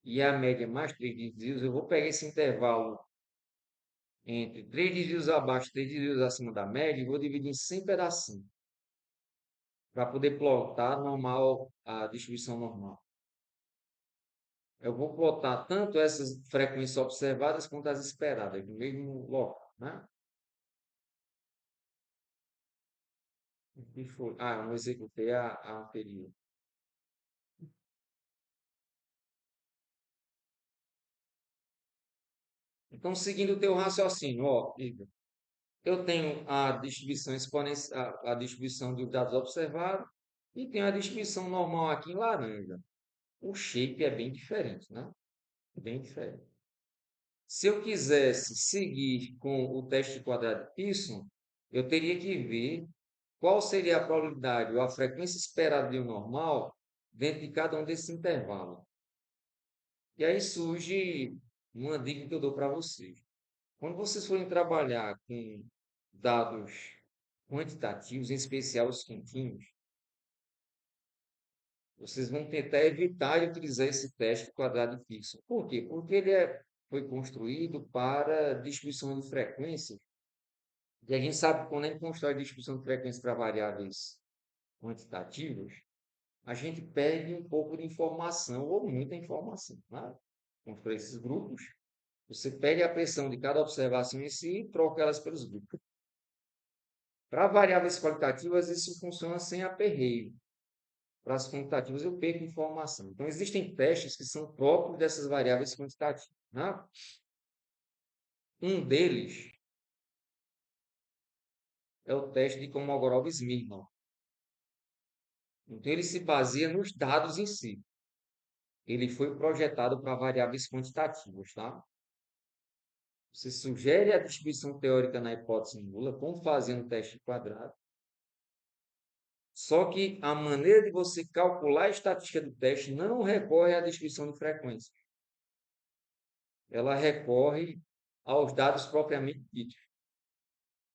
e a média mais 3 desvios. Eu vou pegar esse intervalo entre 3 desvios abaixo e 3 desvios acima da média e vou dividir em 100 pedacinhos para poder plotar normal, a distribuição normal. Eu vou plotar tanto essas frequências observadas quanto as esperadas, no mesmo local, né? O que foi? Eu não executei a anterior. Então, seguindo o teu raciocínio, ó, Igor, eu tenho a distribuição exponencial, a distribuição de dados observados e tenho a distribuição normal aqui em laranja. O shape é bem diferente, né? Bem diferente. Se eu quisesse seguir com o teste quadrado de Pearson, eu teria que ver qual seria a probabilidade ou a frequência esperada de um normal dentro de cada um desses intervalos. E aí surge uma dica que eu dou para vocês. Quando vocês forem trabalhar com dados quantitativos, em especial os contínuos, vocês vão tentar evitar de utilizar esse teste quadrado fixo. Por quê? Porque foi construído para distribuição de frequências. E a gente sabe que quando a gente constrói distribuição de frequências para variáveis quantitativas, a gente perde um pouco de informação, ou muita informação, né? Então, para esses grupos, você perde a pressão de cada observação em si e troca elas pelos grupos. Para variáveis qualitativas, isso funciona sem aperreio. Para as quantitativas, eu perco informação. Então, existem testes que são próprios dessas variáveis quantitativas, né? Um deles é o teste de Kolmogorov-Smirnov. Então, ele se baseia nos dados em si. Ele foi projetado para variáveis quantitativas, tá? Você sugere a distribuição teórica na hipótese nula, como fazer um teste quadrado. Só que a maneira de você calcular a estatística do teste não recorre à distribuição de frequência. Ela recorre aos dados propriamente ditos.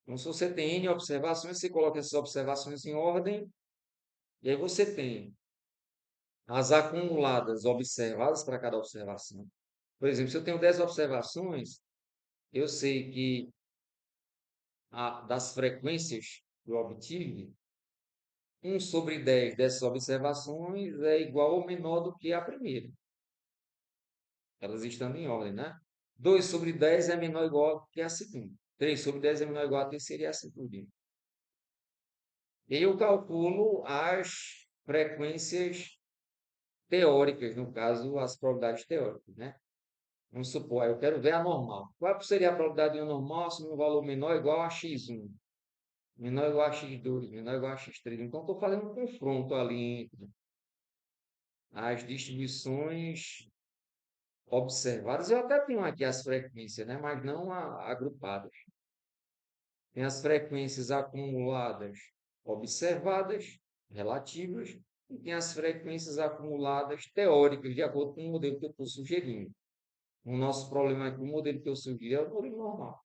Então, se você tem N observações, você coloca essas observações em ordem, e aí você tem as acumuladas observadas para cada observação. Por exemplo, se eu tenho 10 observações, eu sei que das frequências que eu obtive, 1 sobre 10 dessas observações é igual ou menor do que a primeira. Elas estando em ordem, né? 2 sobre 10 é menor ou igual que a segunda. 3 sobre 10 é menor ou igual a terceira e assim por diante. Eu calculo as frequências teóricas, no caso, as probabilidades teóricas, né? Vamos supor, eu quero ver a normal. Qual seria a probabilidade de uma normal se um valor menor ou igual a x1, menor ou igual a x2, menor ou igual a x3? Então, estou fazendo um confronto ali entre as distribuições observadas. Eu até tenho aqui as frequências, né? Mas não agrupadas. Tem as frequências acumuladas observadas, relativas, e tem as frequências acumuladas teóricas, de acordo com o modelo que eu estou sugerindo. O nosso problema é que o modelo que eu sugeri é o modelo normal.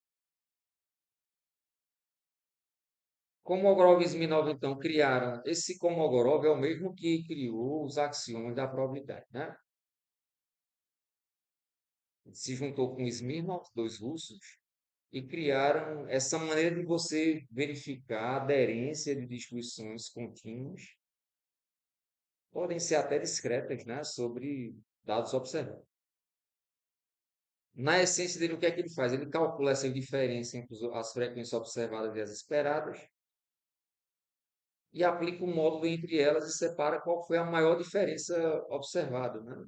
Kolmogorov e Smirnov, então, criaram. Esse Kolmogorov é o mesmo que criou os axiomas da probabilidade, né? Ele se juntou com Smirnov, dois russos, e criaram essa maneira de você verificar a aderência de distribuições contínuas, podem ser até discretas, né, sobre dados observados. Na essência dele, o que é que ele faz? Ele calcula essa diferença entre as frequências observadas e as esperadas e aplica um módulo entre elas e separa qual foi a maior diferença observada, né,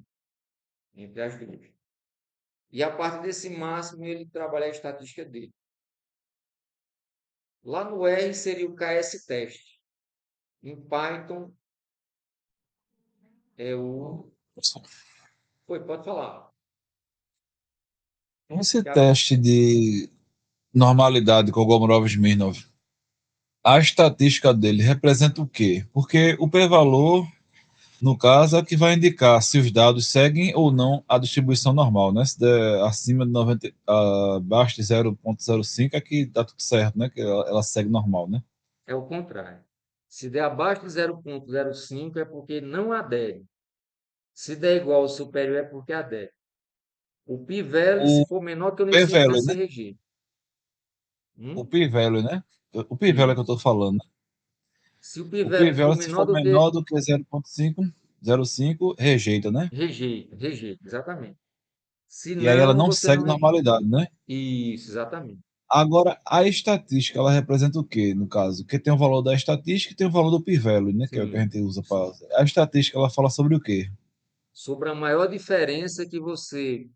entre as duas. E a partir desse máximo, ele trabalha a estatística dele. Lá no R seria o KS-teste. Em Python é o... Foi, pode falar. Esse teste de normalidade com o Gomorov-Smirnov, a estatística dele representa o quê? Porque o p-valor, no caso, é o que vai indicar se os dados seguem ou não a distribuição normal, né? Se der acima de 90, abaixo de 0,05 é que dá tudo certo, né? Que ela segue normal, né? É o contrário. Se der abaixo de 0,05 é porque não adere. Se der igual ou superior é porque adere. O p-value, se O for menor que ou igual a p-value, você né? rejeita. O Hum? p-value, né? O p-value é que eu Isso. estou falando, né? Se o O p-value for p-value, se menor for do que... menor do que 0,05, rejeita, né? Rejeita, rejeita, exatamente. Se E aí ela não, não você não segue rejeita. normalidade, né? Isso, exatamente. Agora, a estatística, ela representa o quê, no caso? Porque tem o valor da estatística e tem o valor do p-value, né? Que é o que a Sim, gente usa para... sim. A estatística, ela fala sobre o quê? Sobre a maior diferença que você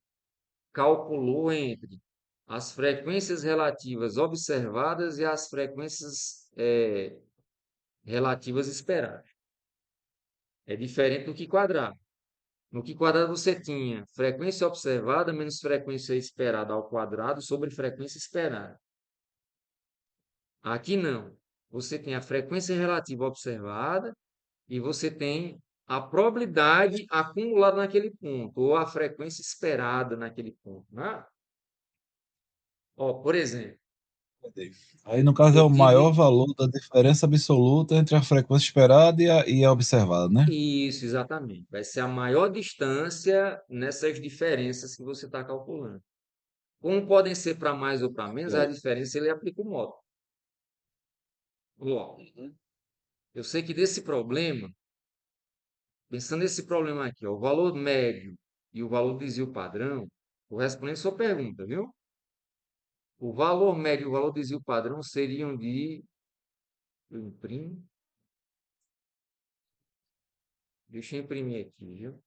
calculou entre as frequências relativas observadas e as frequências relativas esperadas. É diferente do que quadrado. No que quadrado você tinha frequência observada menos frequência esperada ao quadrado sobre frequência esperada. Aqui não. Você tem a frequência relativa observada e você tem a probabilidade acumulada naquele ponto, ou a frequência esperada naquele ponto, né? Ó, por exemplo, Aí, no caso, é eu o maior tive valor da diferença absoluta entre a frequência esperada e a observada, né? isso, exatamente. Vai ser a maior distância nessas diferenças que você está calculando. Como podem ser para mais ou para menos, a diferença ele aplica o módulo. Ó, eu sei que desse problema pensando nesse problema aqui, ó, o valor médio e o valor do desvio padrão, vou responder sua pergunta, viu? O valor médio e o valor do desvio padrão seriam de. Eu imprimo. Deixa eu imprimir aqui, viu?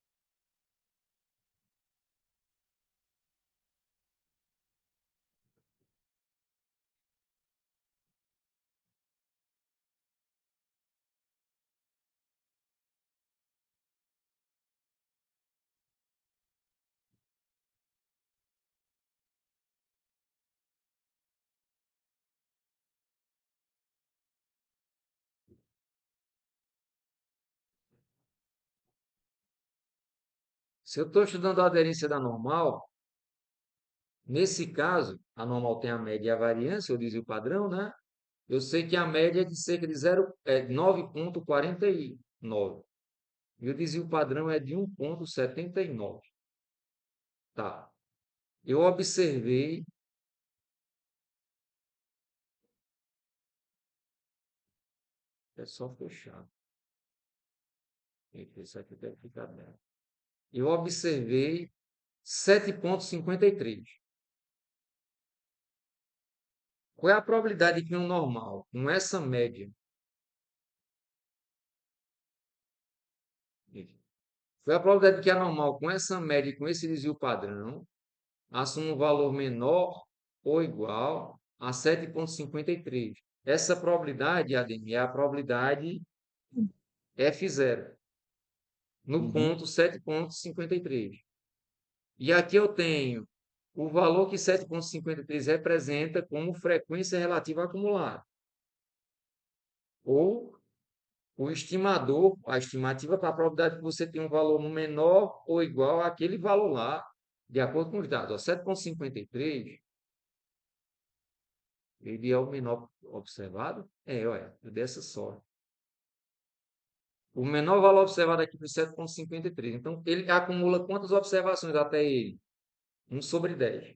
Se eu estou estudando a aderência da normal, nesse caso, a normal tem a média e a variância, o desvio padrão, né? Eu sei que a média é de cerca de 9,49. E o desvio padrão é de 1,79. Tá. Eu observei. É só fechar. Isso aqui deve ficar bem. Eu observei 7,53. Qual é a probabilidade de que um normal, com essa média, qual é a probabilidade de que a normal, com essa média e com esse desvio padrão, assuma um valor menor ou igual a 7,53? Essa probabilidade, Ademir, é a probabilidade F0, no Uhum. ponto 7,53. E aqui eu tenho o valor que 7,53 representa como frequência relativa acumulada. Ou o estimador, a estimativa para a probabilidade que você tem um valor menor ou igual àquele valor lá, de acordo com os dados. Ó, 7,53, ele é o menor observado? Olha, dessa sorte. O menor valor observado aqui foi 7,53. Então, ele acumula quantas observações até ele? 1/10.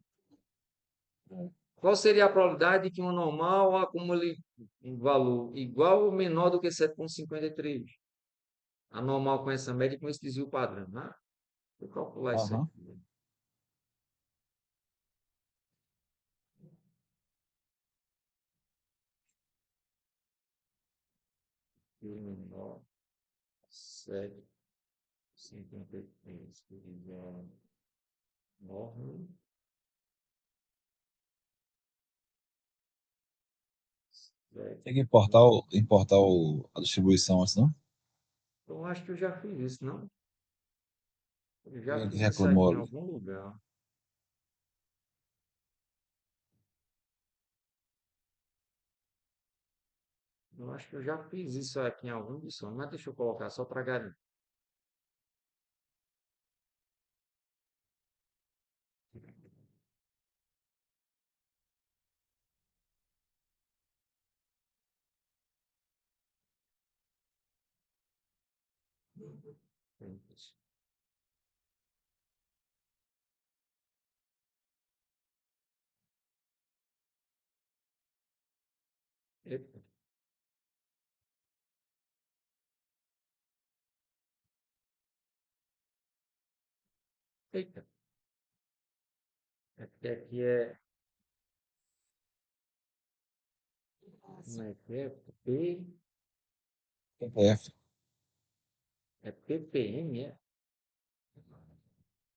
Qual seria a probabilidade de que um normal acumule um valor igual ou menor do que 7,53? A normal com essa média e com esse desvio padrão, né? Vou calcular isso Aham. aqui. Menor, 7,53 dividido 9, Tem que importar a distribuição antes, não? eu acho que eu já fiz isso, não? Eu já Ele fiz isso aqui reclamou em ali. algum lugar. Eu acho que eu já fiz isso aqui em algum lição, mas deixa eu colocar só para garantir. Eita, eita. É porque aqui é. Como é que é? PPF. É ppm, é?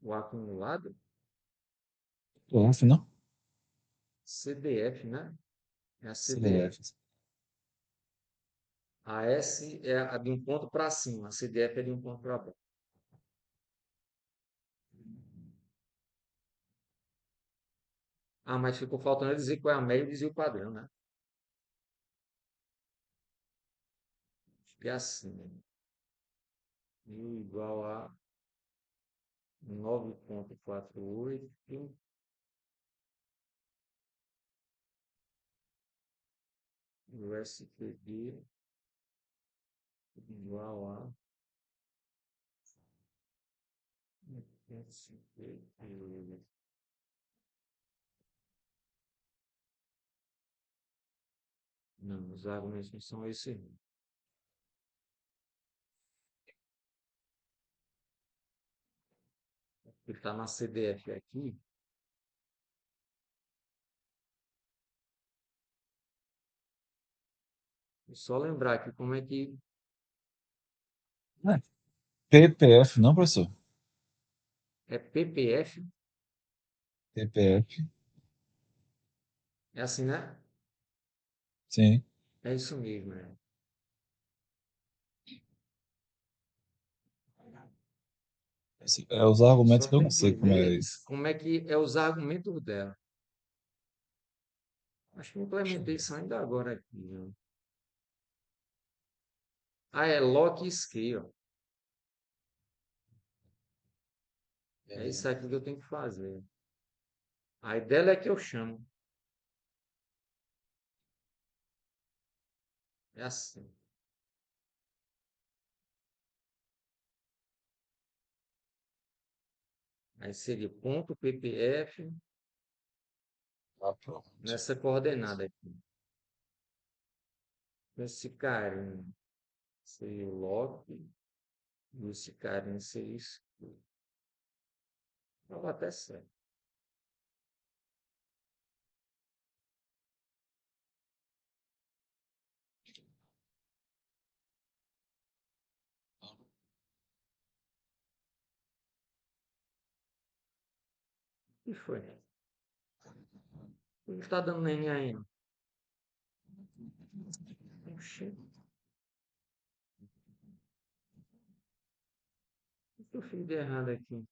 O acumulado? PPF, não? CDF, né? É a CDF. CDF. A S é a de um ponto para cima, a CDF é de um ponto para baixo. Ah, mas ficou faltando dizer qual é a média e dizer o padrão, né? Acho que é assim, né? 1.000 igual a 9,48 e o SPB igual a 150. Não, os argumentos não são esses. Não. Ele está na CDF aqui. Vou só lembrar aqui como é que PPF, não, professor? é PPF. PPF, É assim, né? sim. É isso mesmo, né? É os argumentos Só que eu tem não que sei como é ver isso. como é que é os argumentos dela. Acho que eu Deixa eu implementei ver. isso ainda agora aqui, né? Ah, é lock scale. É isso aqui que eu tenho que fazer. Aí dela é que eu chamo. É assim. Aí seria ponto PPF Ah, pronto. nessa coordenada aqui. Esse carinha seria o lock. E esse carinha seria isso. Estava até certo. O que foi? Não está dando nem ainda. Oxê, o que eu fiz de errado aqui?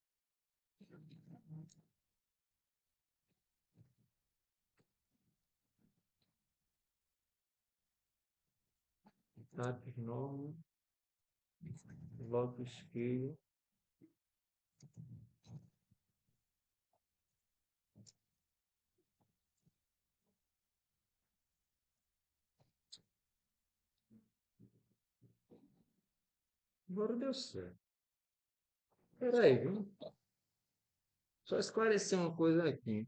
Tab norma, lock scale. Agora deu certo. Peraí, viu? Só esclarecer uma coisa aqui.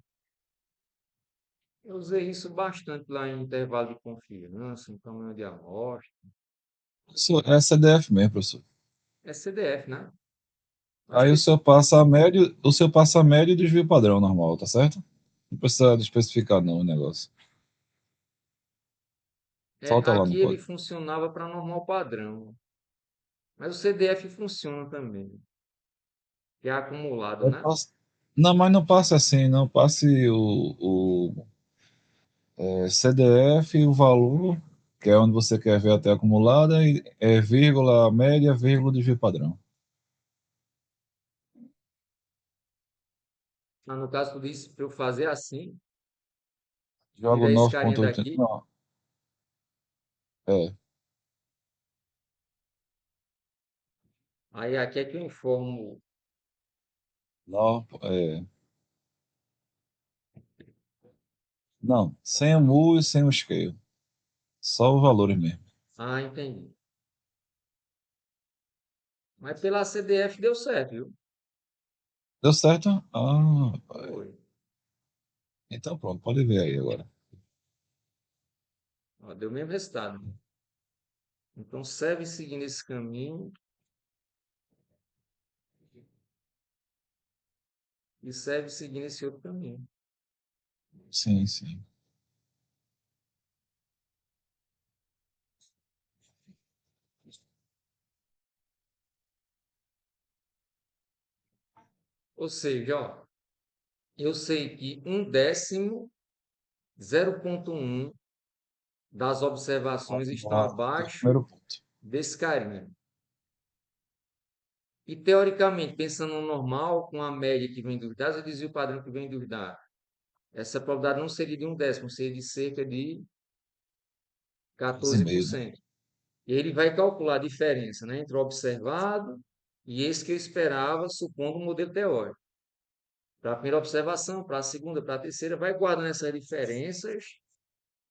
Eu usei isso bastante lá em intervalo de confiança, em tamanho de amostra. É CDF mesmo, professor. É CDF, né? Acho Aí que o seu passa a médio, o seu passa a médio e desvio padrão normal, tá certo? Não precisa de especificar não o negócio. Falta lá no aqui ele código. funcionava para normal padrão. Mas o CDF funciona também, que é acumulado, né? Não, mas não passe assim, não passe CDF e o valor, que é onde você quer ver até acumulada, e é vírgula média, vírgula desvio padrão. Mas no caso, tu disse para eu fazer assim, Jogo tirar esse carinha 9,80. daqui, Não, é. aí aqui é que eu informo. Não, não, sem o mu e sem o scale. Só os valores mesmo. Ah, entendi. Mas pela CDF deu certo, viu? Deu certo? Ah, pai. Foi. Então pronto, pode ver aí agora. Ó, deu o mesmo resultado. Então, serve seguindo esse caminho e serve seguindo esse outro caminho. Sim, sim. Ou seja, ó, eu sei que 1/10, 0,1 das observações estão Então, abaixo primeiro ponto. desse carinha. E, teoricamente, pensando no normal, com a média que vem dos dados e o desvio padrão que vem dos dados, essa probabilidade não seria de 1/10, seria de cerca de 12,5, né? 14%. E ele vai calcular a diferença, né, entre o observado e esse que eu esperava, supondo um modelo teórico. Para a primeira observação, para a segunda, para a terceira, vai guardando essas diferenças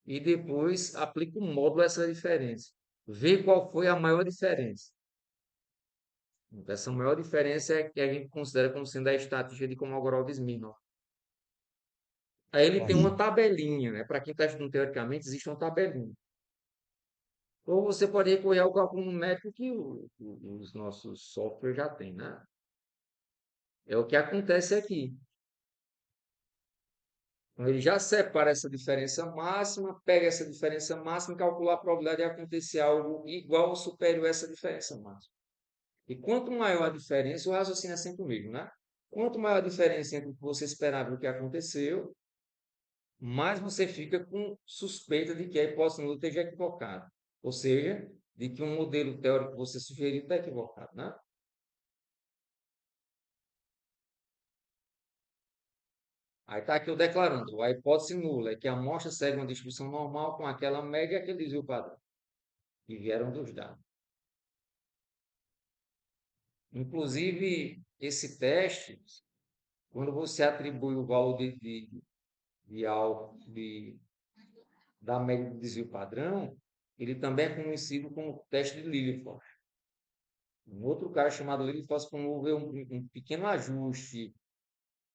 e depois aplica um módulo a essa diferença. Vê qual foi a maior diferença. Essa maior diferença é que a gente considera como sendo a estatística de Kolmogorov-Smirnov. Aí ele tem uma Aí, tabelinha, né? Para quem está estudando teoricamente, existe uma tabelinha. Ou você pode recorrer ao cálculo numérico que os nossos softwares já têm, né? É o que acontece aqui. Então, ele já separa essa diferença máxima, pega essa diferença máxima e calcula a probabilidade de acontecer algo igual ou superior a essa diferença máxima. E quanto maior a diferença, o raciocínio é sempre o mesmo, né? Quanto maior a diferença entre o que você esperava e o que aconteceu, mais você fica com suspeita de que a hipótese nula esteja equivocada. Ou seja, de que um modelo teórico que você sugeriu está equivocado, né? Aí está aqui o declarando. A hipótese nula é que a amostra segue uma distribuição normal com aquela média e aquele desvio padrão, que vieram dos dados. Inclusive, esse teste, quando você atribui o valor da média do desvio padrão, ele também é conhecido como teste de Lilliefors. Um outro cara chamado Lilliefors promoveu um pequeno ajuste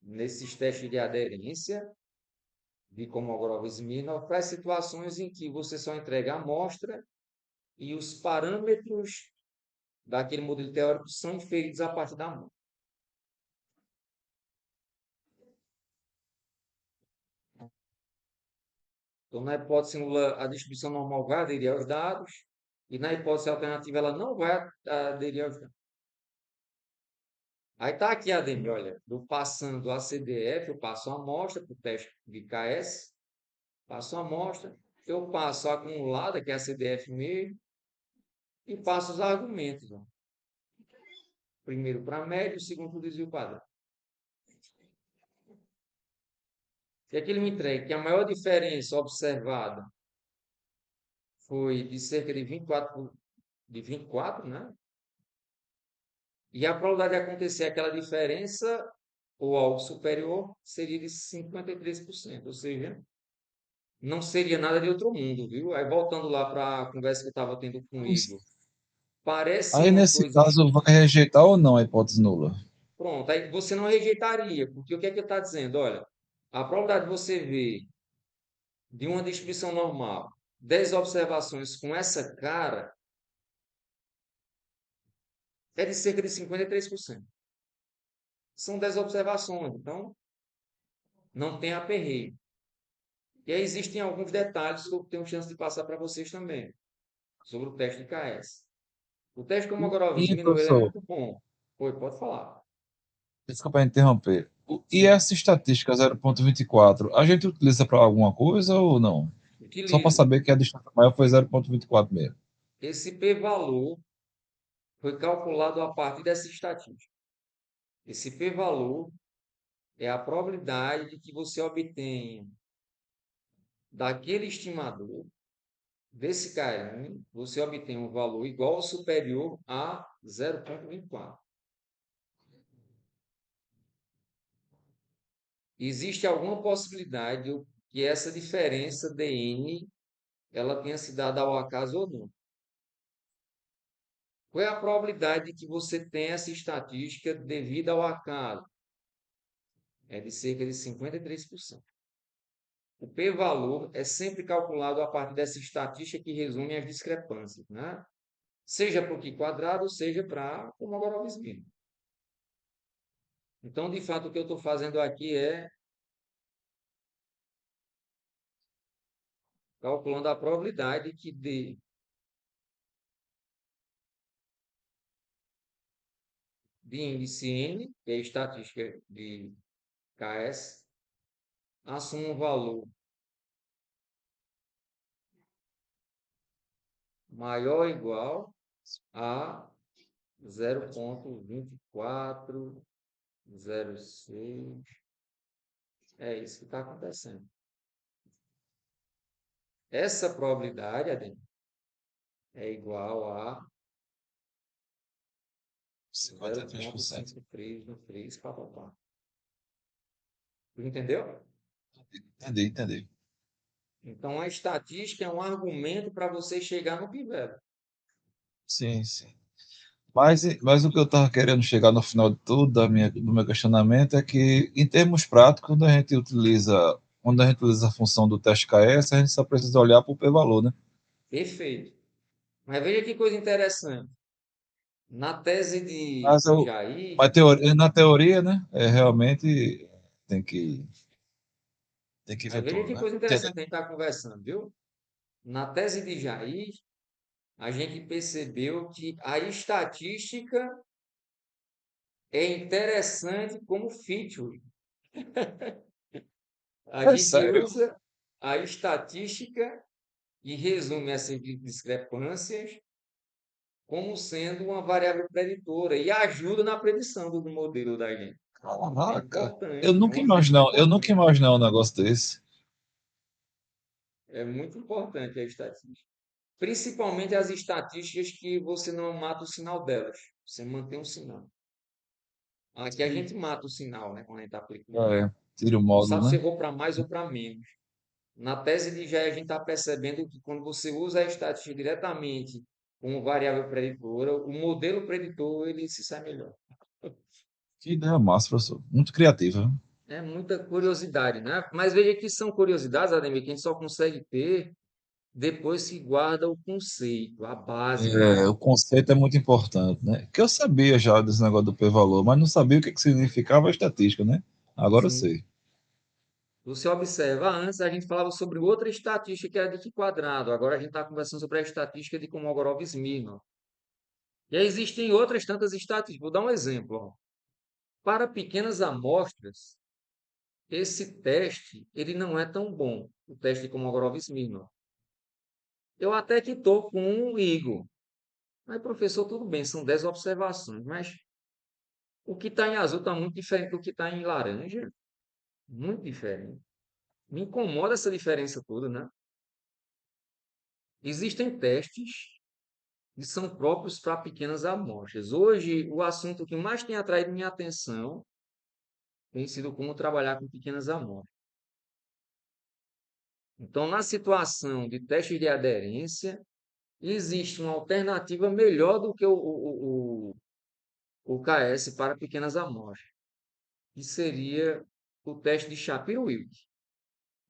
nesses testes de aderência de Kolmogorov-Smirnov para situações em que você só entrega a amostra e os parâmetros daquele modelo teórico são inferidos a partir da amostra. Então, na hipótese nula, a distribuição normal vai aderir aos dados, e na hipótese alternativa, ela não vai aderir aos dados. Aí está aqui, Ademir, olha, eu passando a CDF, eu passo a amostra para o teste de KS, passo a amostra, eu passo a acumulada, que é a CDF mesmo, e passo os argumentos. Ó. Primeiro para a média, o segundo para o desvio padrão. E aqui ele me entrega que a maior diferença observada foi de cerca de 24, né? E a probabilidade de acontecer aquela diferença ou algo superior seria de 53%, ou seja, não seria nada de outro mundo, viu? Aí voltando lá para a conversa que eu estava tendo com o Igor, parece Aí, uma nesse coisa. caso, vai rejeitar ou não a hipótese nula? Pronto, aí você não rejeitaria, porque o que é que ele está dizendo? Olha, a probabilidade de você ver de uma distribuição normal 10 observações com essa cara é de cerca de 53%. São 10 observações, então não tem aperreio. E aí existem alguns detalhes que eu tenho chance de passar para vocês também, sobre o teste de KS. O teste como E, Kolmogorov-Smirnov ele é professor, muito bom. Oi, pode falar. desculpa interromper. E Sim, essa estatística 0,24, a gente utiliza para alguma coisa ou não? Só para utiliza. saber que a distância maior foi 0,24 mesmo. Esse p-valor foi calculado a partir dessa estatística. Esse p-valor é a probabilidade de que você obtenha daquele estimador, desse Kn, você obtém um valor igual ou superior a 0,24. Existe alguma possibilidade que essa diferença dn ela tenha se dado ao acaso ou não? Qual é a probabilidade de que você tenha essa estatística devido ao acaso? É de cerca de 53%. O p-valor é sempre calculado a partir dessa estatística que resume as discrepâncias, né? Seja para o Q quadrado, seja para o Kolmogorov-Smirnov. Então, de fato, o que eu estou fazendo aqui é calculando a probabilidade que de índice n, que é a estatística de KS, assuma um valor maior ou igual a 0,2406. É isso que está acontecendo. Essa probabilidade, Adem, é igual a 53%. 0,53 papapá. Tu entendeu? Entendi. Então, a estatística é um argumento para você chegar no pivelo. Sim. Mas o que eu estava querendo chegar no final de tudo, do meu questionamento, é que, em termos práticos, quando a gente utiliza a função do teste KS, a gente só precisa olhar para o p-valor, né? Perfeito. Mas veja que coisa interessante. Na tese Mas, de Jair, na teoria, né? Realmente tem que, tem que aí ver veja tudo, que né? coisa interessante que a gente está conversando, viu? Na tese de Jair, a gente percebeu que a estatística é interessante como feature. A É gente sério. usa a estatística e resume essas discrepâncias como sendo uma variável preditora e ajuda na predição do modelo da gente. É Caraca, importante, é uma ferramenta eu nunca importante. imaginei um negócio desse. É muito importante a estatística. Principalmente as estatísticas que você não mata o sinal delas. Você mantém o sinal. Aqui a gente mata o sinal, né? Quando a gente está aplicando. É, tira o Não módulo, sabe se né? errou para mais ou para menos. Na tese de Jair, a gente está percebendo que quando você usa a estatística diretamente como variável preditora, o modelo preditor ele se sai melhor. Que ideia massa, professor. Muito criativa. É muita curiosidade, né? Mas veja que são curiosidades, Ademir, que a gente só consegue ter depois que guarda o conceito, a base do O negócio. conceito é muito importante, né? Que eu sabia já desse negócio do p-valor, mas não sabia o que significava a estatística, né? Agora eu Sim. sei. Você observa, antes a gente falava sobre outra estatística que era de quadrado. Agora a gente está conversando sobre a estatística de Kolmogorov-Smirnov. E aí existem outras tantas estatísticas. Vou dar um exemplo. Ó. Para pequenas amostras, esse teste ele não é tão bom, o teste de Kolmogorov-Smirnov. Eu até que estou com um Igor. Mas, professor, tudo bem, são 10 observações, mas o que está em azul está muito diferente do que está em laranja. Muito diferente. Me incomoda essa diferença toda, né? Existem testes que são próprios para pequenas amostras. Hoje, o assunto que mais tem atraído minha atenção tem sido como trabalhar com pequenas amostras. Então, na situação de testes de aderência, existe uma alternativa melhor do que o KS para pequenas amostras, que seria o teste de Shapiro-Wilk.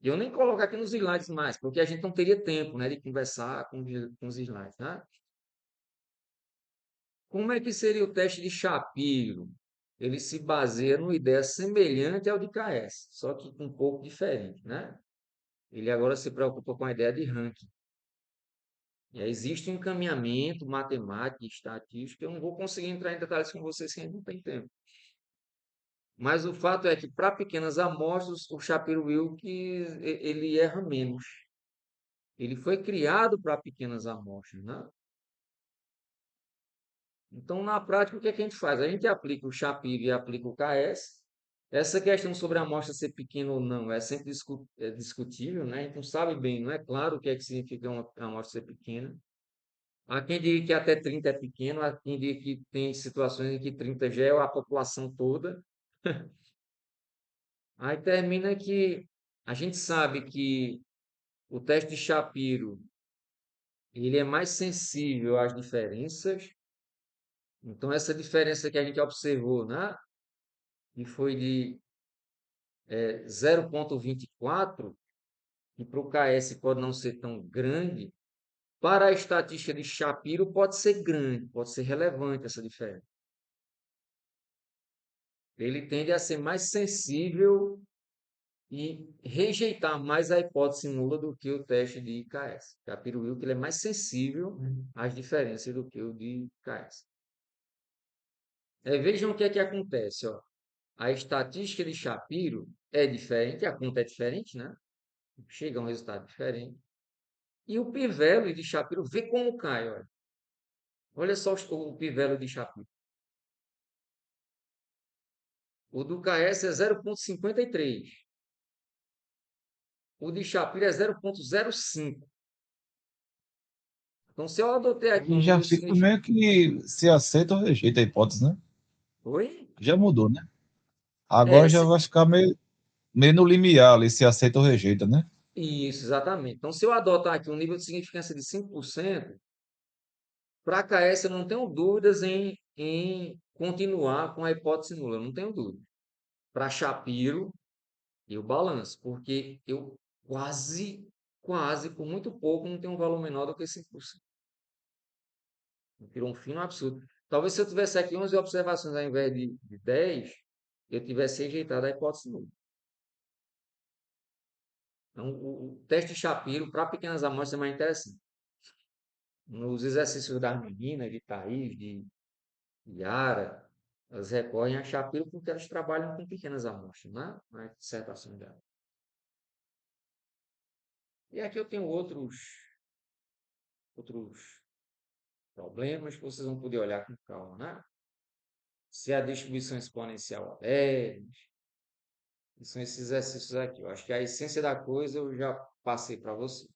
E eu nem coloco aqui nos slides mais, porque a gente não teria tempo, né, de conversar com os slides, né? Como é que seria o teste de Shapiro? Ele se baseia numa ideia semelhante ao de KS, só que um pouco diferente, né? Ele agora se preocupa com a ideia de ranking. E aí existe um encaminhamento matemático e estatístico. Eu não vou conseguir entrar em detalhes com vocês, que a gente não tem tempo. Mas o fato é que, para pequenas amostras, o Shapiro-Wilk ele erra menos. Ele foi criado para pequenas amostras, né? Então, na prática, o que é que a gente faz? A gente aplica o Shapiro e aplica o KS. Essa questão sobre a amostra ser pequena ou não é sempre discutível, né? A gente não sabe bem, não é claro o que é que significa uma amostra ser pequena. Há quem diga que até 30 é pequeno, há quem diga que tem situações em que 30 já é a população toda. Aí termina que a gente sabe que o teste de Shapiro ele é mais sensível às diferenças. Então, essa diferença que a gente observou, né? Que foi de 0,24, que para o KS pode não ser tão grande, para a estatística de Shapiro pode ser grande, pode ser relevante essa diferença. Ele tende a ser mais sensível e rejeitar mais a hipótese nula do que o teste de KS. Shapiro-Wilk ele é mais sensível às diferenças do que o de KS. Vejam o que é que acontece. Ó. A estatística de Shapiro é diferente, a conta é diferente, né? Chega a um resultado diferente. E o p-value de Shapiro, vê como cai, olha. Olha só o p-value de Shapiro. O do KS é 0,53. O de Shapiro é 0,05. Então, se eu adotei aqui E um já nível fica significativo. meio que se aceita ou rejeita a hipótese, né? Oi? Já mudou, né? É, Agora já vai ficar meio no limiar ali, se aceita ou rejeita, né? isso, exatamente. Então, se eu adotar aqui um nível de significância de 5%, para KS eu não tenho dúvidas em continuar com a hipótese nula. Eu não tenho dúvida. Para Shapiro, eu balanço, porque eu quase, por muito pouco, não tenho um valor menor do que 5%. Virou um fino absurdo. Talvez se eu tivesse aqui 11 observações ao invés de 10, eu tivesse rejeitado a hipótese nula. Então, o teste de Shapiro para pequenas amostras é mais interessante. Nos exercícios das meninas, de Thaís, de Yara, elas recorrem a Shapiro porque elas trabalham com pequenas amostras, né? Na dissertação dela. E aqui eu tenho outros problemas que vocês vão poder olhar com calma, né? Se a distribuição exponencial é 10, são esses exercícios aqui. Eu acho que a essência da coisa eu já passei para vocês.